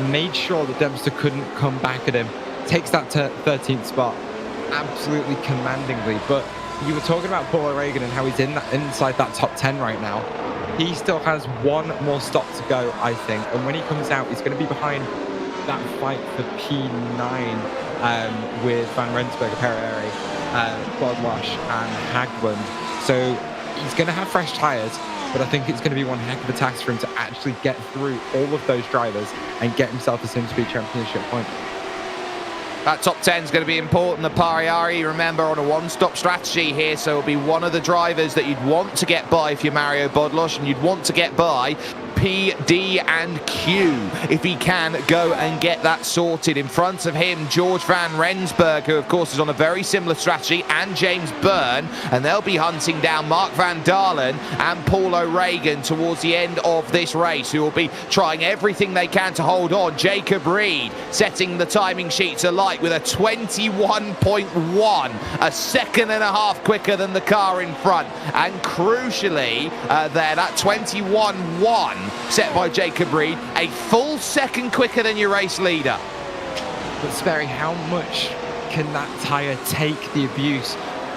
made sure that Dempster couldn't come back at him. Takes that to 13th spot absolutely commandingly. But you were talking about Paul O'Regan and how he's inside that top 10 right now. He still has one more stop to go, I think, and when he comes out, he's going to be behind that fight for P9 with Van Rensburg, Perrieri, Bodlosh and Hagland. So he's going to have fresh tyres, but I think it's going to be one heck of a task for him to actually get through all of those drivers and get himself a SimSpeed Championship point. That top 10 is going to be important. The Perrieri, remember, on a one-stop strategy here, so it'll be one of the drivers that you'd want to get by if you're Mario Bodlosh, and you'd want to get by P, D and Q if he can go and get that sorted. In front of him, George Van Rensburg, who of course is on a very similar strategy, and James Byrne, and they'll be hunting down Mark Van Dalen and Paul O'Regan towards the end of this race, who will be trying everything they can to hold on. Jacob Reed setting the timing sheets alight with a 21.1, a second and a half quicker than the car in front, and crucially that 21.1 set by Jacob Reed, a full second quicker than your race leader. But Sperry, how much can that tyre take the abuse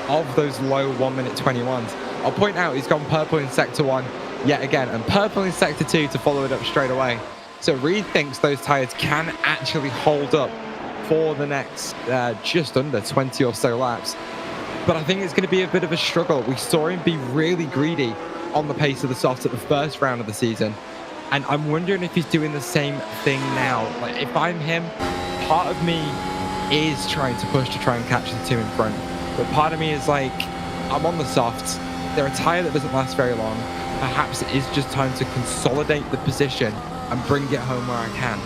of those low 1:21? I'll point out he's gone purple in sector 1 yet again, and purple in sector 2 to follow it up straight away. So Reed thinks those tyres can actually hold up for the next just under 20 or so laps. But I think it's going to be a bit of a struggle. We saw him be really greedy on the pace of the softs at the first round of the season, and I'm wondering if he's doing the same thing now. Like, if I'm him, part of me is trying to push to try and catch the two in front, but part of me is like, I'm on the softs, they're a tyre that doesn't last very long, perhaps it is just time to consolidate the position and bring it home where I can.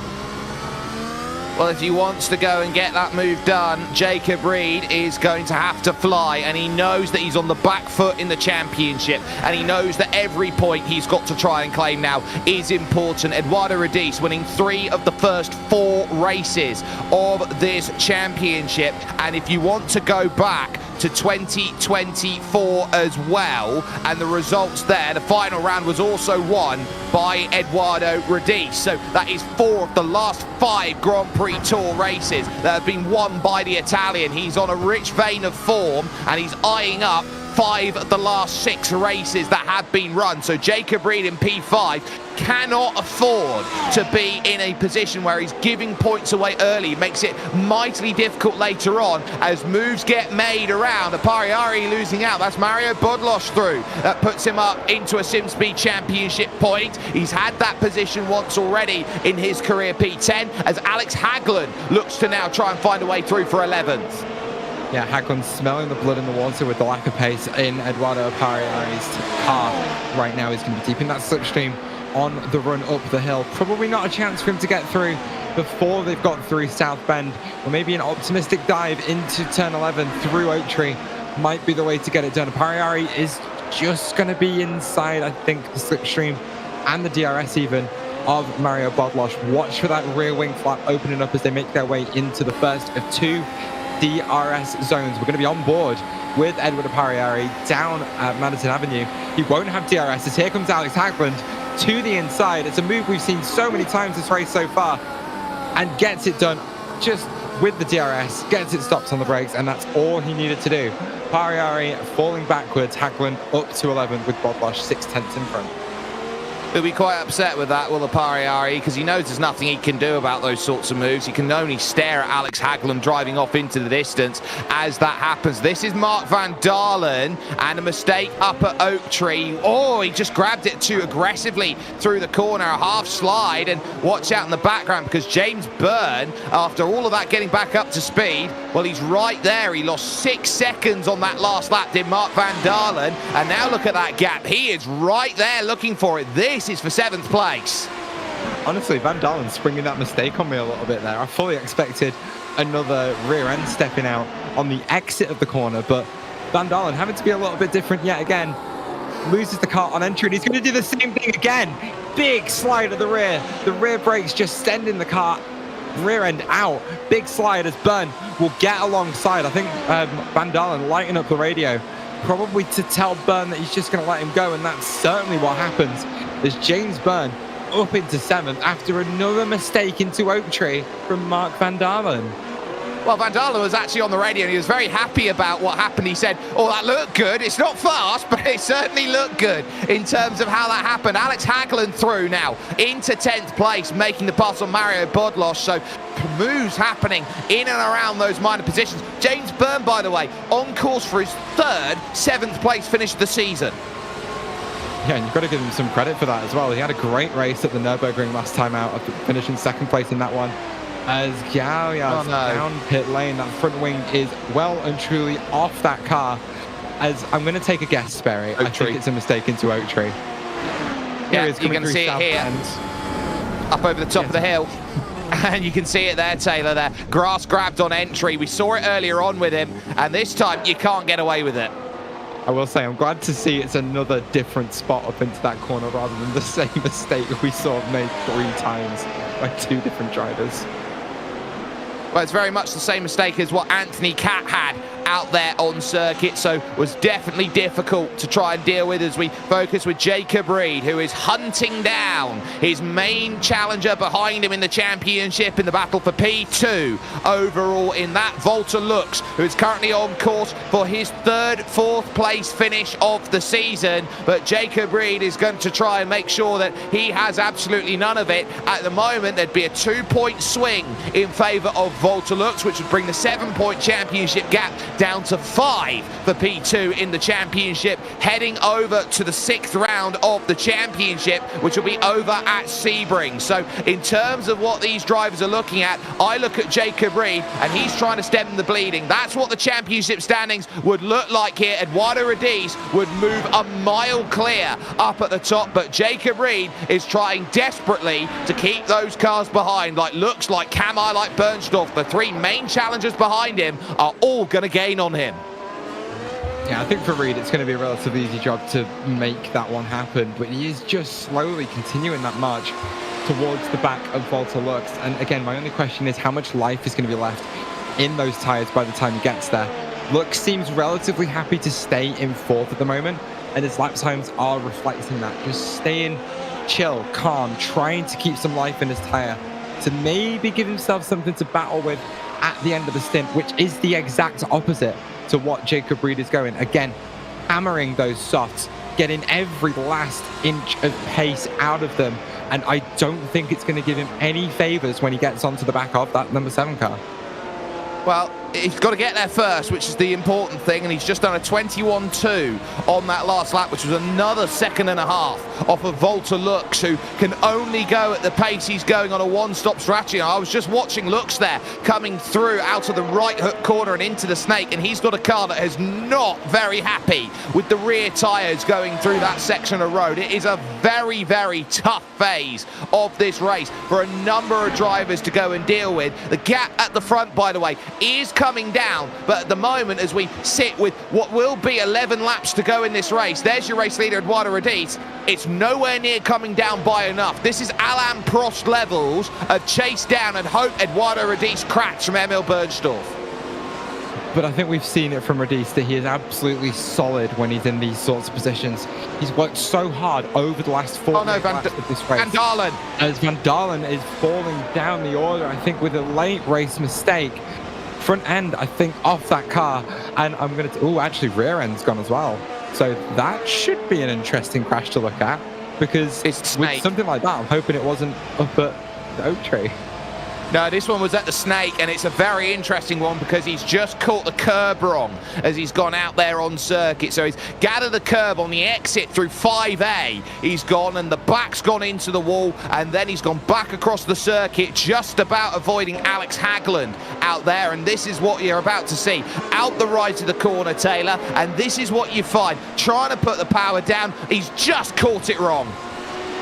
Well, if he wants to go and get that move done, Jacob Reed is going to have to fly, and he knows that he's on the back foot in the championship, and he knows that every point he's got to try and claim now is important. Eduardo Radice winning 3 of the first 4 races of this championship, and if you want to go back to 2024 as well, and the results there, the final round was also won by Eduardo Radice. So that is 4 of the last 5 Grand Prix Tour races that have been won by the Italian. He's on a rich vein of form, and he's eyeing up 5 of the last 6 races that have been run. So Jacob Reed in P5 cannot afford to be in a position where he's giving points away early. Makes it mightily difficult later on as moves get made around. Perrieri losing out. That's Mario Bodlosh through. That puts him up into a SimSpeed Championship point. He's had that position once already in his career P10 as Alex Hagland looks to now try and find a way through for 11th. Yeah, Hagland's smelling the blood in the water with the lack of pace in Eduardo Perrieri's car right now. He's going to be deep in that slipstream on the run up the hill. Probably not a chance for him to get through before they've got through South Bend, or maybe an optimistic dive into turn 11 through Oak Tree might be the way to get it done. Pariari is just going to be inside, I think, the slipstream and the DRS even of Mario Bodlosh. Watch for that rear wing flap opening up as they make their way into the first of 2 DRS zones. We're going to be on board with Edward Pariari down at Madison Avenue. He won't have DRS as here comes Alex Hagland to the inside. It's a move we've seen so many times this race so far, and gets it done just with the DRS, gets it stopped on the brakes, and that's all he needed to do. Pariari falling backwards, Hagland up to 11 with Bodlosh 6/10 in front. He'll be quite upset with that, will the Pariari, because he knows there's nothing he can do about those sorts of moves. He can only stare at Alex Hagland driving off into the distance as that happens. This is Mark van Dalen, and a mistake up at Oak Tree. Oh, he just grabbed it too aggressively through the corner, a half slide, and watch out in the background because James Byrne, after all of that getting back up to speed, well, he's right there. He lost 6 seconds on that last lap, did Mark van Dalen, and now look at that gap. He is right there looking for it. This is for 7th place. Honestly, Van Dalen springing that mistake on me a little bit there. I fully expected another rear end stepping out on the exit of the corner, but Van Dalen having to be a little bit different yet again. Loses the car on entry, and he's going to do the same thing again. Big slide at the rear. The rear brakes just sending the car rear end out. Big slide as Byrne will get alongside. I think Van Dalen lighting up the radio, probably to tell Byrne that he's just going to let him go, and that's certainly what happens. There's James Byrne up into 7th after another mistake into Oak Tree from Mark van Dalen. Well, Van Dalen was actually on the radio and he was very happy about what happened. He said, oh, that looked good. It's not fast, but it certainly looked good in terms of how that happened. Alex Hagland through now into 10th place, making the pass on Mario Bodlosh. So moves happening in and around those minor positions. James Byrne, by the way, on course for his 3rd 7th place finish of the season. Yeah, and you've got to give him some credit for that as well. He had a great race at the Nürburgring last time out, finishing 2nd place in that one. As Yao down pit lane, that front wing is well and truly off that car. As I'm going to take a guess, Sperry, I think it's a mistake into Oak Tree. Yeah, you can see it here, up over the top of the hill. And you can see it there, Taylor, there. Grass grabbed on entry. We saw it earlier on with him, and this time you can't get away with it. I will say, I'm glad to see it's another different spot up into that corner rather than the same mistake we saw made 3 times by 2 different drivers. Well, it's very much the same mistake as what Anthony Catt had out there on circuit, so was definitely difficult to try and deal with as we focus with Jacob Reed, who is hunting down his main challenger behind him in the championship in the battle for P2 overall in that, Volta Lux, who is currently on course for his 3rd 4th place finish of the season, but Jacob Reed is going to try and make sure that he has absolutely none of it. At the moment, there'd be a 2-point swing in favour of Volta Lux, which would bring the 7-point championship gap down to 5 for P2 in the championship, heading over to the 6th round of the championship, which will be over at Sebring. So in terms of what these drivers are looking at, I look at Jacob Reed and he's trying to stem the bleeding. That's what the championship standings would look like here. Eduardo Radice would move a mile clear up at the top, but Jacob Reed is trying desperately to keep those cars behind. Like Lux, like Kamai, like Bernstorff, the 3 main challengers behind him are all going to gain on him. Yeah, I think for Reed it's going to be a relatively easy job to make that one happen, but he is just slowly continuing that march towards the back of Volta Lux. And again, my only question is how much life is going to be left in those tyres by the time he gets there. Lux seems relatively happy to stay in 4th at the moment, and his lap times are reflecting that. Just staying chill, calm, trying to keep some life in his tyre to maybe give himself something to battle with at the end of the stint, which is the exact opposite to what Jacob Reed is going. Again, hammering those softs, getting every last inch of pace out of them, and I don't think it's going to give him any favours when he gets onto the back of that number 7 car. Well, he's got to get there first, which is the important thing, and he's just done a 21.2 on that last lap, which was another second and a half off of Walter Lux, who can only go at the pace he's going on a one-stop strategy. I was just watching Lux there coming through out of the right hook corner and into the snake, and he's got a car that is not very happy with the rear tyres going through that section of road. It is a very, very tough phase of this race for a number of drivers to go and deal with. The gap at the front, by the way, is coming down, but at the moment, as we sit with what will be 11 laps to go in this race, there's your race leader, Eduardo Rodis. It's nowhere near coming down by enough. This is Alain Prost levels of chase down and hope Eduardo Rodis cracks from Emil Bernstorff. But I think we've seen it from Rodis that he is absolutely solid when he's in these sorts of positions. He's worked so hard over the last 4 laps of this race. Van Dalen. As Van Dalen is falling down the order, I think with a late race mistake. Front end, I think, off that car. And I'm going to... Oh, actually, rear end's gone as well. So that should be an interesting crash to look at. Because with something like that, I'm hoping it wasn't up at the oak tree. No, this one was at the snake, and it's a very interesting one because he's just caught the curb wrong as he's gone out there on circuit. So he's gathered the curb on the exit through 5A. He's gone, and the back's gone into the wall, and then he's gone back across the circuit, just about avoiding Alex Hagland out there. And this is what you're about to see out the right of the corner, Taylor. And this is what you find. Trying to put the power down, he's just caught it wrong.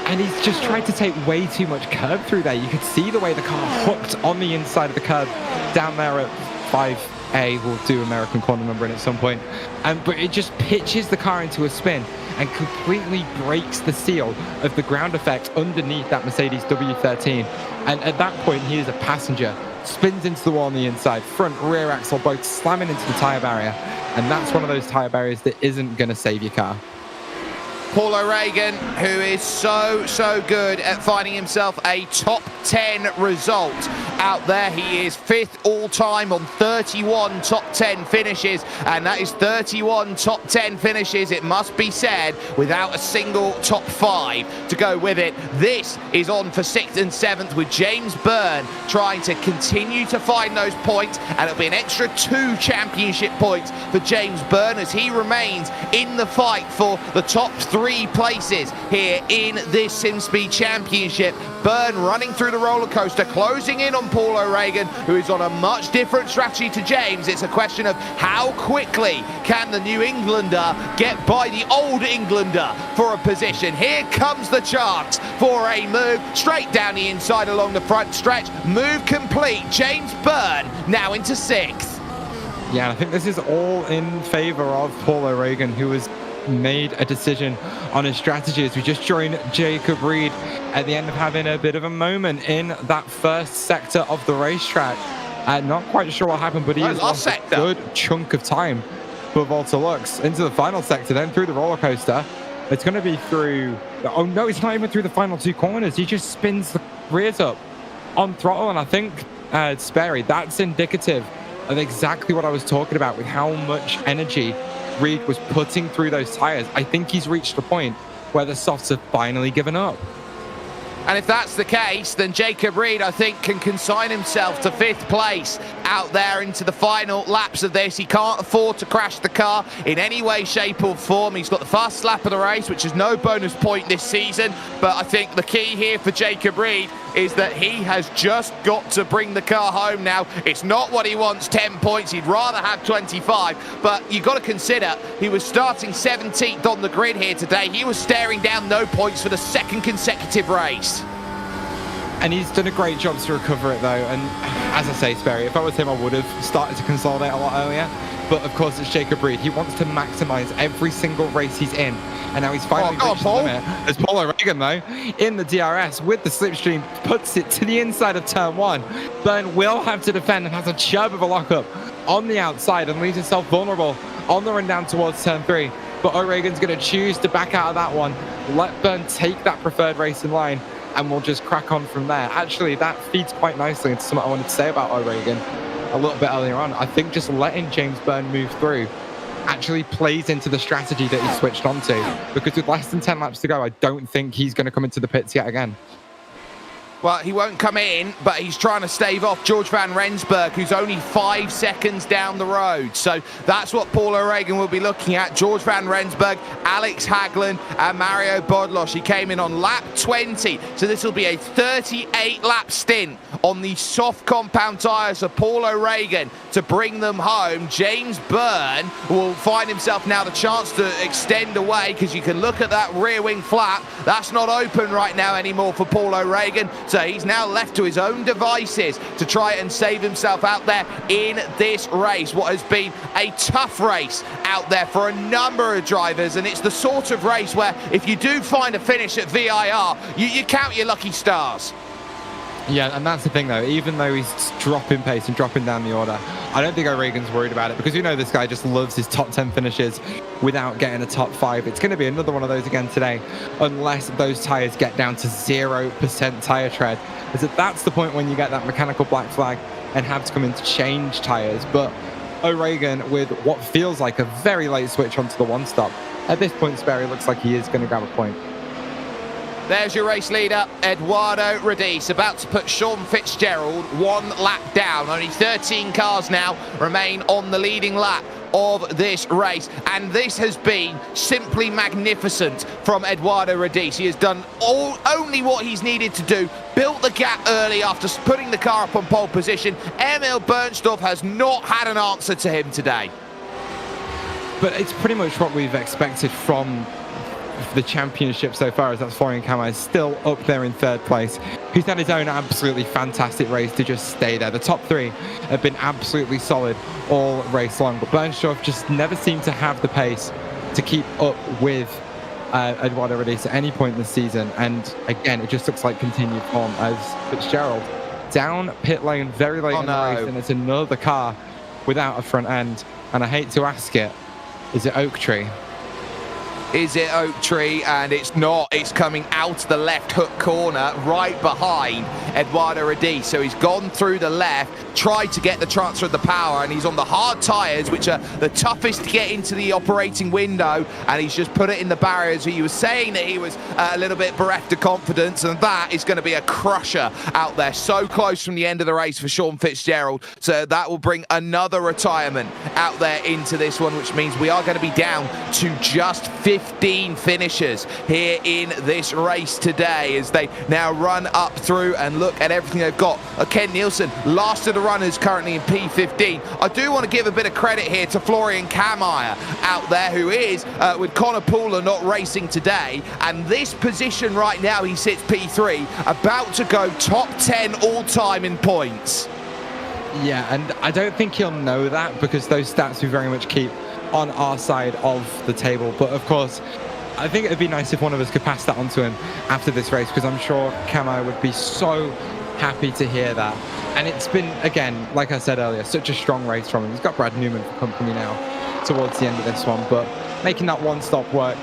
And he's just tried to take way too much curb through there. You could see the way the car hooked on the inside of the curb down there at 5A. We'll do American corner numbering at some point. But it just pitches the car into a spin and completely breaks the seal of the ground effect underneath that Mercedes W13. And at that point, he is a passenger. Spins into the wall on the inside, front, rear axle, both slamming into the tyre barrier. And that's one of those tyre barriers that isn't going to save your car. Paul O'Regan, who is so good at finding himself a top 10 result out there. He is 5th all-time on 31 top 10 finishes, and that is 31 top 10 finishes, it must be said, without a single top 5 to go with it. This is on for 6th and 7th with James Byrne trying to continue to find those points, and it'll be an extra 2 championship points for James Byrne as he remains in the fight for the top 3 places here in this SimSpeed Championship. Byrne running through the roller coaster, closing in on Paul O'Regan, who is on a much different strategy to James. It's a question of how quickly can the New Englander get by the Old Englander for a position. Here comes the chance for a move straight down the inside along the front stretch. Move complete. James Byrne now into 6th. Yeah, I think this is all in favor of Paul O'Regan, who has made a decision on his strategy as we just joined Jacob Reed at the end of having a bit of a moment in that first sector of the racetrack. Not quite sure what happened, but he has lost a good chunk of time for Walter Lux into the final sector, then through the roller coaster. It's going to be through... Oh no, it's not even through the final 2 corners. He just spins the rears up on throttle, and I think, Sperry, that's indicative of exactly what I was talking about with how much energy Reed was putting through those tyres. I think he's reached a point where the softs have finally given up. And if that's the case, then Jacob Reed, I think, can consign himself to 5th place out there into the final laps of this. He can't afford to crash the car in any way, shape or form. He's got the fastest lap of the race, which is no bonus point this season. But I think the key here for Jacob Reed is that he has just got to bring the car home now. It's not what he wants, 10 points. He'd rather have 25. But you've got to consider he was starting 17th on the grid here today. He was staring down no points for the 2nd consecutive race. And he's done a great job to recover it, though. And as I say, Sperry, if I was him, I would have started to consolidate a lot earlier. But of course, it's Jacob Reed. He wants to maximize every single race he's in. And now he's finally reached the limit. As Paul O'Regan, though, in the DRS with the slipstream, puts it to the inside of turn 1. Byrne will have to defend and has a chub of a lockup on the outside and leaves himself vulnerable on the run down towards turn 3. But O'Regan's going to choose to back out of that one, let Byrne take that preferred racing line, and we'll just crack on from there. Actually, that feeds quite nicely into something I wanted to say about O'Regan a little bit earlier on. I think just letting James Byrne move through actually plays into the strategy that he switched onto, because with less than 10 laps to go, I don't think he's going to come into the pits yet again. Well, he won't come in, but he's trying to stave off George van Rensburg, who's only 5 seconds down the road. So that's what Paul O'Regan will be looking at. George van Rensburg, Alex Hagland, and Mario Bodlosh. He came in on lap 20, so this will be a 38-lap stint on the soft compound tyres of Paul O'Regan to bring them home. James Byrne will find himself now the chance to extend away, because you can look at that rear wing flap. That's not open right now anymore for Paul O'Regan. So he's now left to his own devices to try and save himself out there in this race. What has been a tough race out there for a number of drivers, and it's the sort of race where if you do find a finish at VIR, you count your lucky stars. Yeah, and that's the thing, though. Even though he's dropping pace and dropping down the order, I don't think O'Regan's worried about it, because we know this guy just loves his top 10 finishes without getting a top 5. It's going to be another one of those again today, unless those tyres get down to 0% tyre tread. That's the point when you get that mechanical black flag and have to come in to change tyres. But O'Regan, with what feels like a very late switch onto the one-stop, at this point, Sperry looks like he is going to grab a point. There's your race leader, Eduardo Rodis, about to put Sean Fitzgerald 1 lap down. Only 13 cars now remain on the leading lap of this race, and this has been simply magnificent from Eduardo Rodis. He has done only what he's needed to do, built the gap early after putting the car up on pole position. Emil Bernstorff has not had an answer to him today. But it's pretty much what we've expected from the championship so far, as that Florian Kamai is still up there in 3rd place. He's had his own absolutely fantastic race to just stay there. The top 3 have been absolutely solid all race long, but Bernstorff just never seemed to have the pace to keep up with Eduardo Rodis at any point this season. And again, it just looks like continued form as Fitzgerald down pit lane very late in the race, and it's another car without a front end. And I hate to ask it, is it Oak Tree? Is it Oak Tree? And it's not. It's coming out the left hook corner right behind Eduardo Rodis. So he's gone through the left, tried to get the transfer of the power, and he's on the hard tyres, which are the toughest to get into the operating window, and he's just put it in the barriers. He was saying that he was a little bit bereft of confidence, and that is going to be a crusher out there. So close from the end of the race for Sean Fitzgerald. So that will bring another retirement out there into this one, which means we are going to be down to just 15 finishers here in this race today, as they now run up through and look at everything they've got. Ken Nielsen, last of the runners, currently in P15. I do want to give a bit of credit here to Florian Kammeyer out there, who is with Connor Pooler not racing today, and this position right now he sits P3, about to go top 10 all-time in points. Yeah, and I don't think he'll know that, because those stats we very much keep on our side of the table. But of course, I think it'd be nice if one of us could pass that on to him after this race, because I'm sure Kammeyer would be so happy to hear that. And it's been, again, like I said earlier, such a strong race from him. He's got Brad Newman for company now towards the end of this one, but making that one-stop work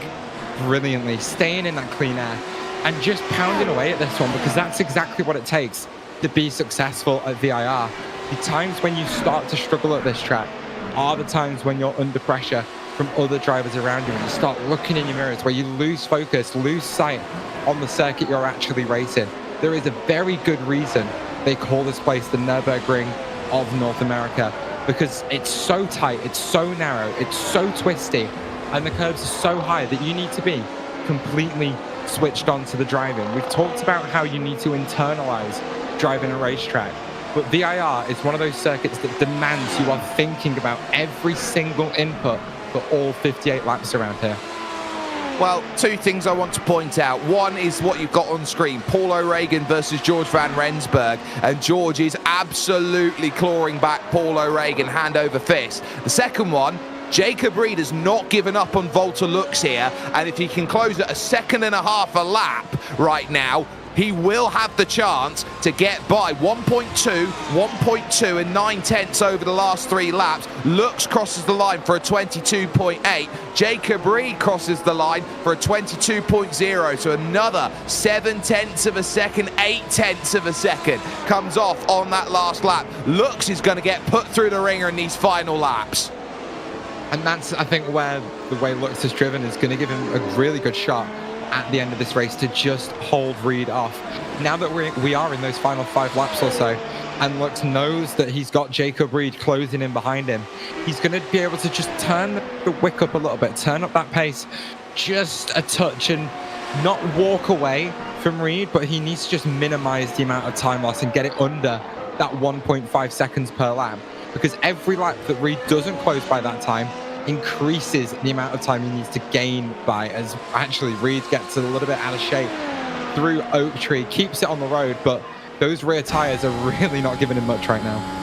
brilliantly, staying in that clean air and just pounding away at this one, because that's exactly what it takes to be successful at VIR. The times when you start to struggle at this track are the times when you're under pressure from other drivers around you, and you start looking in your mirrors, where you lose focus, lose sight on the circuit you're actually racing. There is a very good reason they call this place the Nürburgring of North America, because it's so tight, it's so narrow, it's so twisty, and the curves are so high that you need to be completely switched on to the driving. We've talked about how you need to internalize driving a racetrack, but VIR is one of those circuits that demands you are thinking about every single input for all 58 laps around here. Well, two things I want to point out. One is what you've got on screen, Paul O'Regan versus George van Rensburg, and George is absolutely clawing back Paul O'Regan hand over fist. The second one, Jacob Reed has not given up on Volta Lux here, and if he can close at 1.5 seconds a lap right now, he will have the chance to get by 1.2, 1.2 and 9/10 over the last 3 laps. Lux crosses the line for a 22.8. Jacob Reed crosses the line for a 22.0. So another 0.7 of a second, 0.8 of a second comes off on that last lap. Lux is going to get put through the ringer in these final laps. And that's, I think, where the way Lux has driven is going to give him a really good shot at the end of this race to just hold Reed off. now that we are in those final 5 laps or so, and Lux knows that he's got Jacob Reed closing in behind him, he's going to be able to just turn the wick up a little bit, turn up that pace just a touch, and not walk away from Reed, but he needs to just minimize the amount of time loss and get it under that 1.5 seconds per lap, because every lap that Reed doesn't close by that time increases the amount of time he needs to gain by, as actually Reed gets a little bit out of shape through Oak Tree, keeps it on the road, but those rear tires are really not giving him much right now.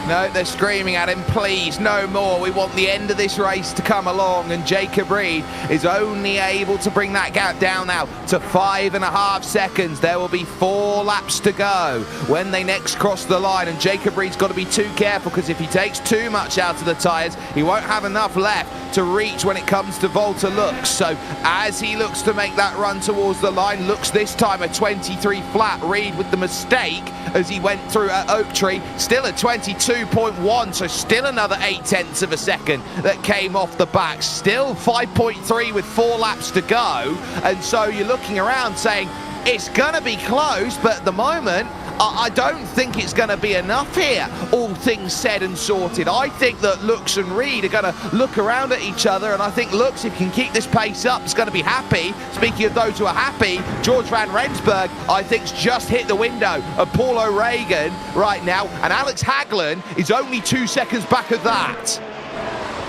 No, they're screaming at him, please, no more. We want the end of this race to come along, and Jacob Reed is only able to bring that gap down now to 5.5 seconds. There will be 4 laps to go when they next cross the line, and Jacob Reed's got to be too careful, because if he takes too much out of the tyres, he won't have enough left to reach when it comes to Volta Lux. So as he looks to make that run towards the line, Lux this time a 23 flat. Reed with the mistake as he went through at Oak Tree, still at 22.1, so still another 0.8 of a second that came off the back. Still 5.3 with 4 laps to go, and so you're looking around saying it's gonna be close, but at the moment I don't think it's going to be enough here, all things said and sorted. I think that Lux and Reed are going to look around at each other, and I think Lux, if he can keep this pace up, is going to be happy. Speaking of those who are happy, George Van Rensburg, I think, has just hit the window of Paul O'Regan right now, and Alex Hagland is only 2 seconds back of that.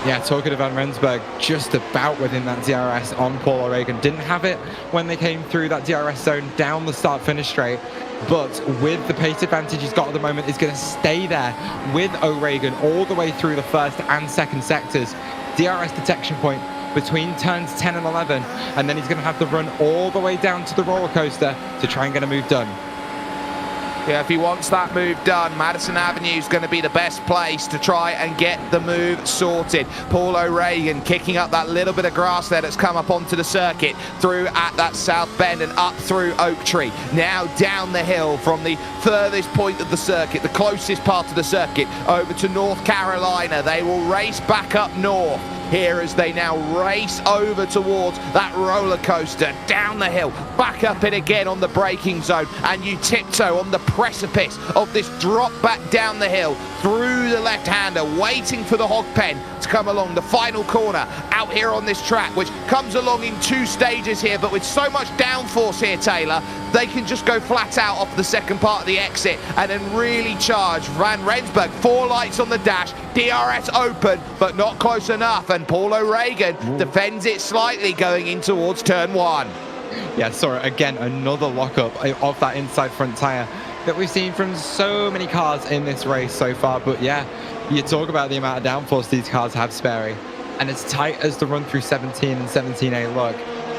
Yeah, talking to Van Rensburg, just about within that DRS on Paul O'Regan. Didn't have it when they came through that DRS zone down the start-finish straight, but with the pace advantage he's got at the moment, is going to stay there with O'Regan all the way through the first and second sectors. DRS detection point between turns 10 and 11, and then he's going to have to run all the way down to the roller coaster to try and get a move done. Yeah, if he wants that move done, Madison Avenue is going to be the best place to try and get the move sorted. Paul O'Regan kicking up that little bit of grass there that's come up onto the circuit, through at that South Bend and up through Oak Tree. Now down the hill from the furthest point of the circuit, the closest part of the circuit, over to North Carolina. They will race back up north here as they now race over towards that roller coaster, down the hill, back up it again on the braking zone, and you tiptoe on the precipice of this drop back down the hill through the left-hander, waiting for the hog pen to come along the final corner out here on this track, which comes along in 2 stages here, but with so much downforce here, Taylor, they can just go flat out off the second part of the exit and then really charge. Van Rensburg, 4 lights on the dash, DRS open, but not close enough, and Paul O'Regan defends it slightly going in towards turn 1. Yeah, sorry, again, another lockup of that inside front tyre that we've seen from so many cars in this race so far. But yeah, you talk about the amount of downforce these cars have, Sperry, and as tight as the run through 17 and 17A look,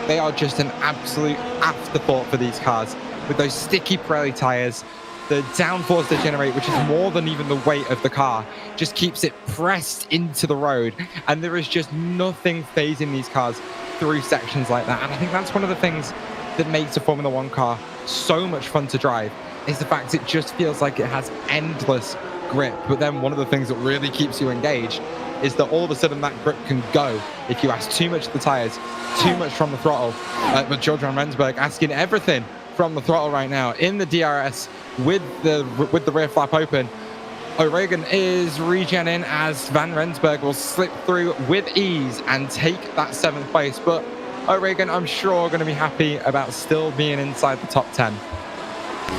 they are just an absolute afterthought for these cars. With those sticky Pirelli tyres, the downforce they generate, which is more than even the weight of the car, just keeps it pressed into the road, and there is just nothing phasing these cars through sections like that. And I think that's one of the things that makes a Formula One car so much fun to drive, is the fact it just feels like it has endless grip. But then one of the things that really keeps you engaged is that all of a sudden that grip can go if you ask too much of the tyres, too much from the throttle. But George Van Rensburg asking everything from the throttle right now in the DRS with the rear flap open. O'Regan is regenning as Van Rensburg will slip through with ease and take that 7th place. But O'Regan, I'm sure, going to be happy about still being inside the top 10.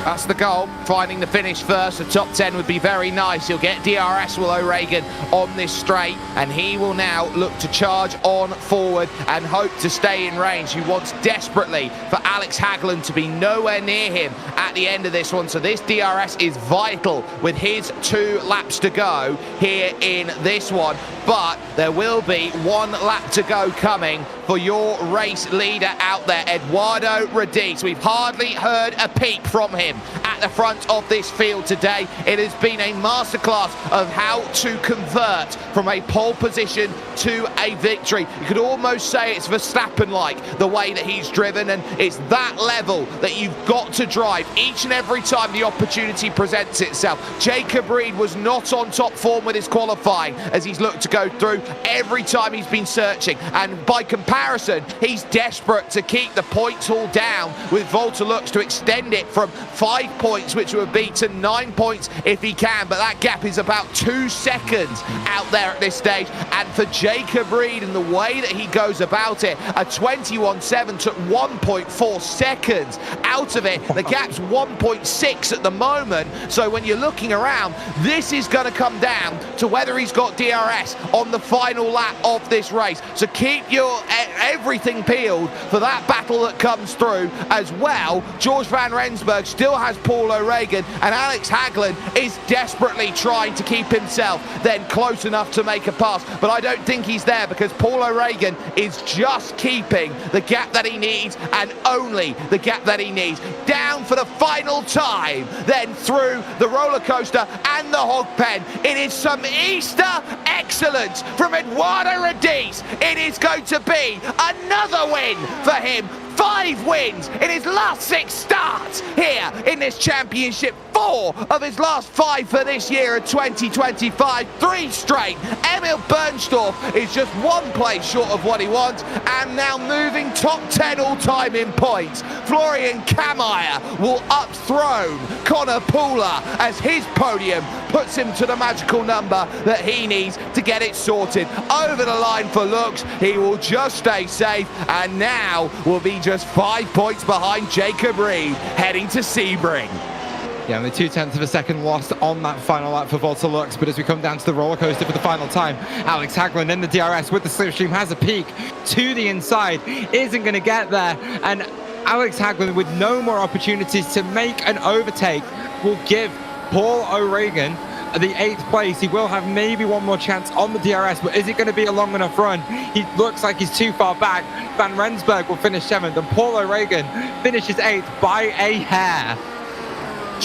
That's the goal, finding the finish first. The top 10 would be very nice. He'll get DRS, will O'Regan, on this straight, and he will now look to charge on forward and hope to stay in range. He wants desperately for Alex Hagland to be nowhere near him at the end of this one. So this DRS is vital with his 2 laps to go here in this one. But there will be 1 lap to go coming for your race leader out there, Eduardo Rodis. We've hardly heard a peep from him at the front of this field today. It has been a masterclass of how to convert from a pole position to a victory. You could almost say it's Verstappen-like, the way that he's driven, and it's that level that you've got to drive each and every time the opportunity presents itself. Jacob Reed was not on top form with his qualifying as he's looked to go through every time he's been searching, and by comparison he's desperate to keep the points all down, with Volta looks to extend it from 5 points, which would be, to 9 points if he can, but that gap is about 2 seconds out there at this stage. And for Jacob Reed and the way that he goes about it, a 21.7 took 1.4 seconds out of it. The gap's 1.6 at the moment, so when you're looking around, this is going to come down to whether he's got DRS on the final lap of this race. So keep your everything peeled for that battle that comes through as well. George Van Rensburg still has Paul O'Regan, and Alex Hagland is desperately trying to keep himself then close enough to make a pass, but I don't think he's there because Paul O'Regan is just keeping the gap that he needs, and only the gap that he needs. Down for the final time, then through the roller coaster and the hog pen. It is some Easter excellence from Eduardo Radice. It is going to be another win for him. 5 wins in his last 6 starts here in this championship. 4 of his last 5 for this year of 2025. 3 straight. Emil Bernstorff is just 1 place short of what he wants, and now moving top 10 all-time in points. Florian Kameyer will upthrone Connor Pooler as his podium puts him to the magical number that he needs to get it sorted. Over the line for looks, he will just stay safe, and now will be just 5 points behind Jacob Reed, heading to Sebring. Yeah, only 0.2 of a second lost on that final lap for Volta Lux, but as we come down to the roller coaster for the final time, Alex Hagland in the DRS with the slipstream has a peek to the inside, isn't going to get there, and Alex Hagland, with no more opportunities to make an overtake, will give Paul O'Regan the 8th place. He will have maybe 1 more chance on the DRS, but is it going to be a long enough run? He looks like he's too far back. Van Rensburg will finish 7th, and Paul O'Regan finishes 8th by a hair.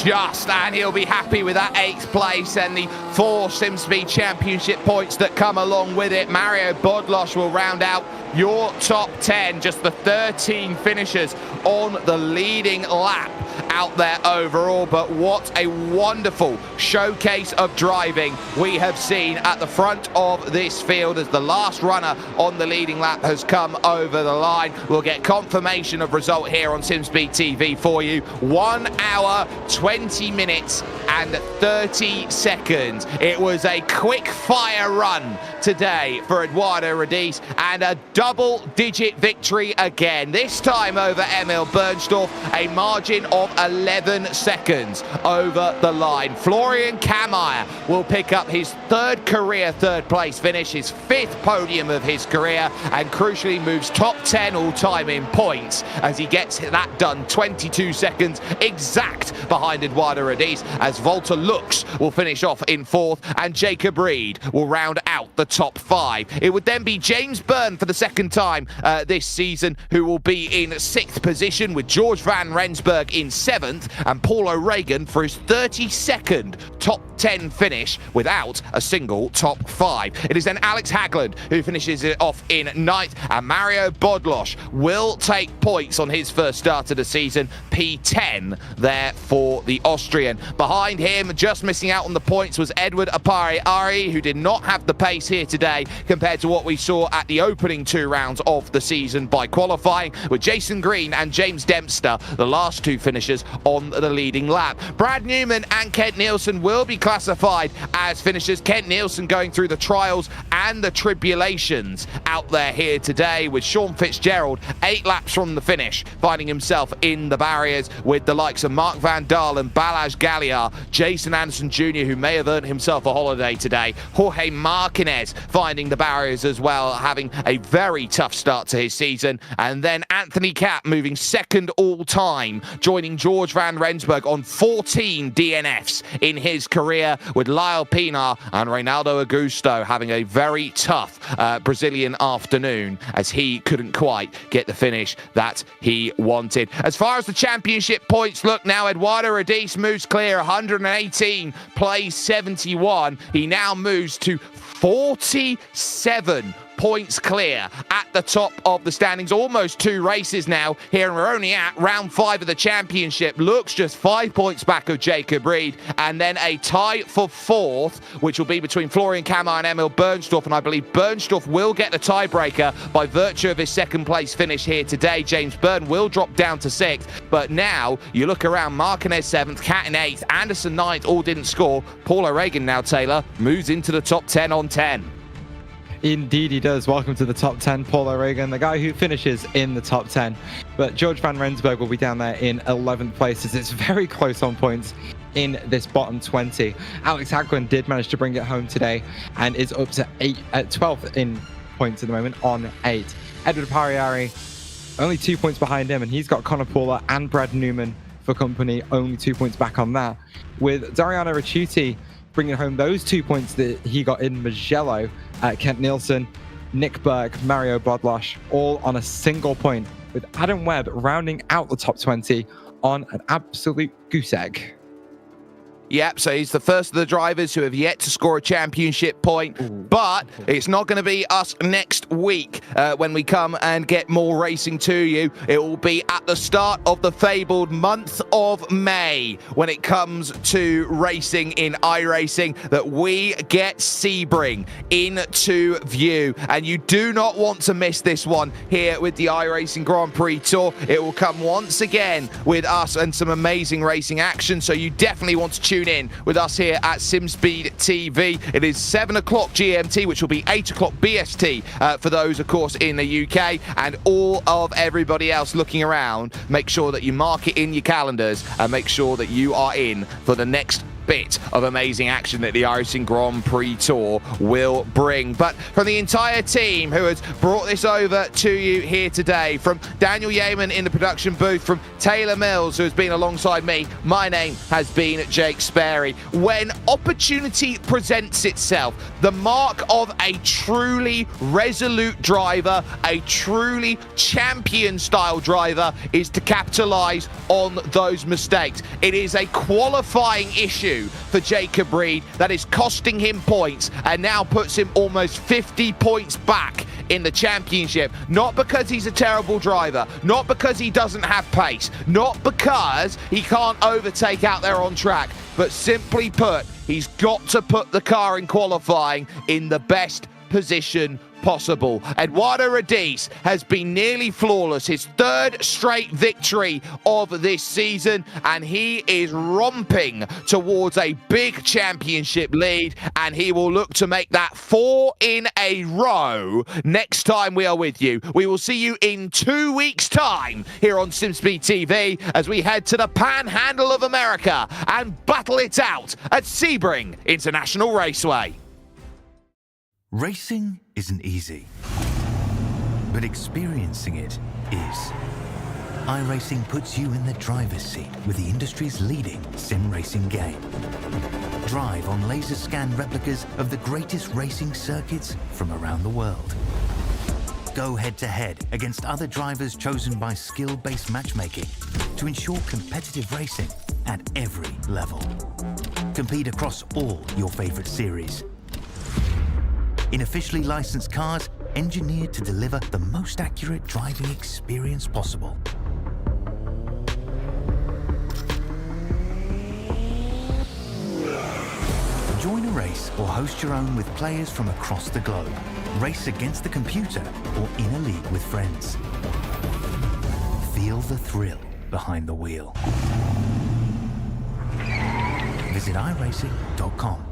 And he'll be happy with that 8th place and the 4 SimSpeed Championship points that come along with it. Mario Bodlosh will round out your top 10, just the 13 finishers on the leading lap out there overall. But what a wonderful showcase of driving we have seen at the front of this field as the last runner on the leading lap has come over the line. We'll get confirmation of result here on SimSpeed TV for you. 1 hour, 20 minutes and 30 seconds. It was a quick fire run today for Eduardo Radice, and a double-digit victory again, this time over Emil Bernstorff, a margin of 11 seconds over the line. Florian Kameyer will pick up his 3rd career 3rd place finish, his 5th podium of his career, and crucially moves top 10 all-time in points as he gets that done 22 seconds exact behind Eduardo Radice, as Volta Lux will finish off in 4th, and Jacob Reed will round out the top 5. It would then be James Byrne for the 2nd time this season, who will be in 6th position, with George Van Rensburg in 7th, and Paul O'Regan for his 32nd top 10 finish without a single top 5. It is then Alex Hagland who finishes it off in 9th, and Mario Bodlosh will take points on his first start of the season, P10 there for the Austrian. Behind him, just missing out on the points, was Edward Apari-Ari, who did not have the pace here today compared to what we saw at the opening 2 rounds of the season by qualifying, with Jason Green and James Dempster the last 2 finishers on the leading lap. Brad Newman and Kent Nielsen will be classified as finishers. Kent Nielsen going through the trials and the tribulations out there here today, with Sean Fitzgerald 8 laps from the finish, finding himself in the barriers with the likes of Mark Van Dahl and Balazs Galliard, Jason Anderson Jr., who may have earned himself a holiday today, Jorge Martinez finding the barriers as well, having a very tough start to his season, and then Anthony Kapp moving 2nd all-time, joining George Van Rensburg on 14 DNFs in his career, with Lyle Pinar and Reynaldo Augusto having a very tough Brazilian afternoon as he couldn't quite get the finish that he wanted. As far as the championship points look now, Eduardo Radice moves clear, 118, plays 71. He now moves to 47 points clear at the top of the standings. Almost 2 races now here, and we're only at round 5 of the championship. Looks just 5 points back of Jacob Reed, and then a tie for 4th, which will be between Florian Kammer and Emil Bernstorff, and I believe Bernstorff will get the tiebreaker by virtue of his 2nd place finish here today. James Burton will drop down to 6th, but now you look around, Martinez 7th, Cat in 8th, Anderson 9th, all didn't score. Paul O'Regan now, Taylor, moves into the top 10 on 10. Indeed he does. Welcome to the top 10, Paul O'Regan, the guy who finishes in the top 10. But George van Rensburg will be down there in 11th place, as it's very close on points in this bottom 20. Alex Hagwin did manage to bring it home today and is up to 12th in points at the moment on 8. Edward Pariari, only 2 points behind him, and he's got Connor Paula and Brad Newman for company, only 2 points back on that. With Dariano Ricciuti bringing home those 2 points that he got in Mugello, Kent Nielsen, Nick Burke, Mario Bodlosh, all on a single point, with Adam Webb rounding out the top 20 on an absolute goose egg. Yep, so he's the first of the drivers who have yet to score a championship point, but it's not going to be us next week when we come and get more racing to you. It will be at the start of the fabled month of May when it comes to racing in iRacing that we get Sebring into view, and you do not want to miss this one here with the iRacing Grand Prix Tour. It will come once again with us and some amazing racing action, so you definitely want to tune in with us here at SimSpeed TV. It is 7 o'clock GMT, which will be 8 o'clock BST for those, of course, in the UK, and all of everybody else looking around. Make sure that you mark it in your calendars and make sure that you are in for the next bit of amazing action that the iRacing Grand Prix Tour will bring. But from the entire team who has brought this over to you here today, from Daniel Yeaman in the production booth, from Taylor Mills, who has been alongside me, my name has been Jake Sperry. When opportunity presents itself, the mark of a truly resolute driver, a truly champion-style driver, is to capitalize on those mistakes. It is a qualifying issue for Jacob Reed that is costing him points and now puts him almost 50 points back in the championship. Not because he's a terrible driver, not because he doesn't have pace, not because he can't overtake out there on track, but simply put, he's got to put the car in qualifying in the best position possible. Eduardo Radice has been nearly flawless, his 3rd straight victory of this season, and he is romping towards a big championship lead, and he will look to make that 4 in a row next time we are with you. We will see you in 2 weeks' time here on SimSpeed TV as we head to the Panhandle of America and battle it out at Sebring International Raceway. Racing isn't easy, but experiencing it is. iRacing puts you in the driver's seat with the industry's leading sim racing game. Drive on laser scan replicas of the greatest racing circuits from around the world. Go head to head against other drivers chosen by skill-based matchmaking to ensure competitive racing at every level. Compete across all your favorite series in officially licensed cars engineered to deliver the most accurate driving experience possible. Join a race or host your own with players from across the globe. Race against the computer or in a league with friends. Feel the thrill behind the wheel. Visit iRacing.com.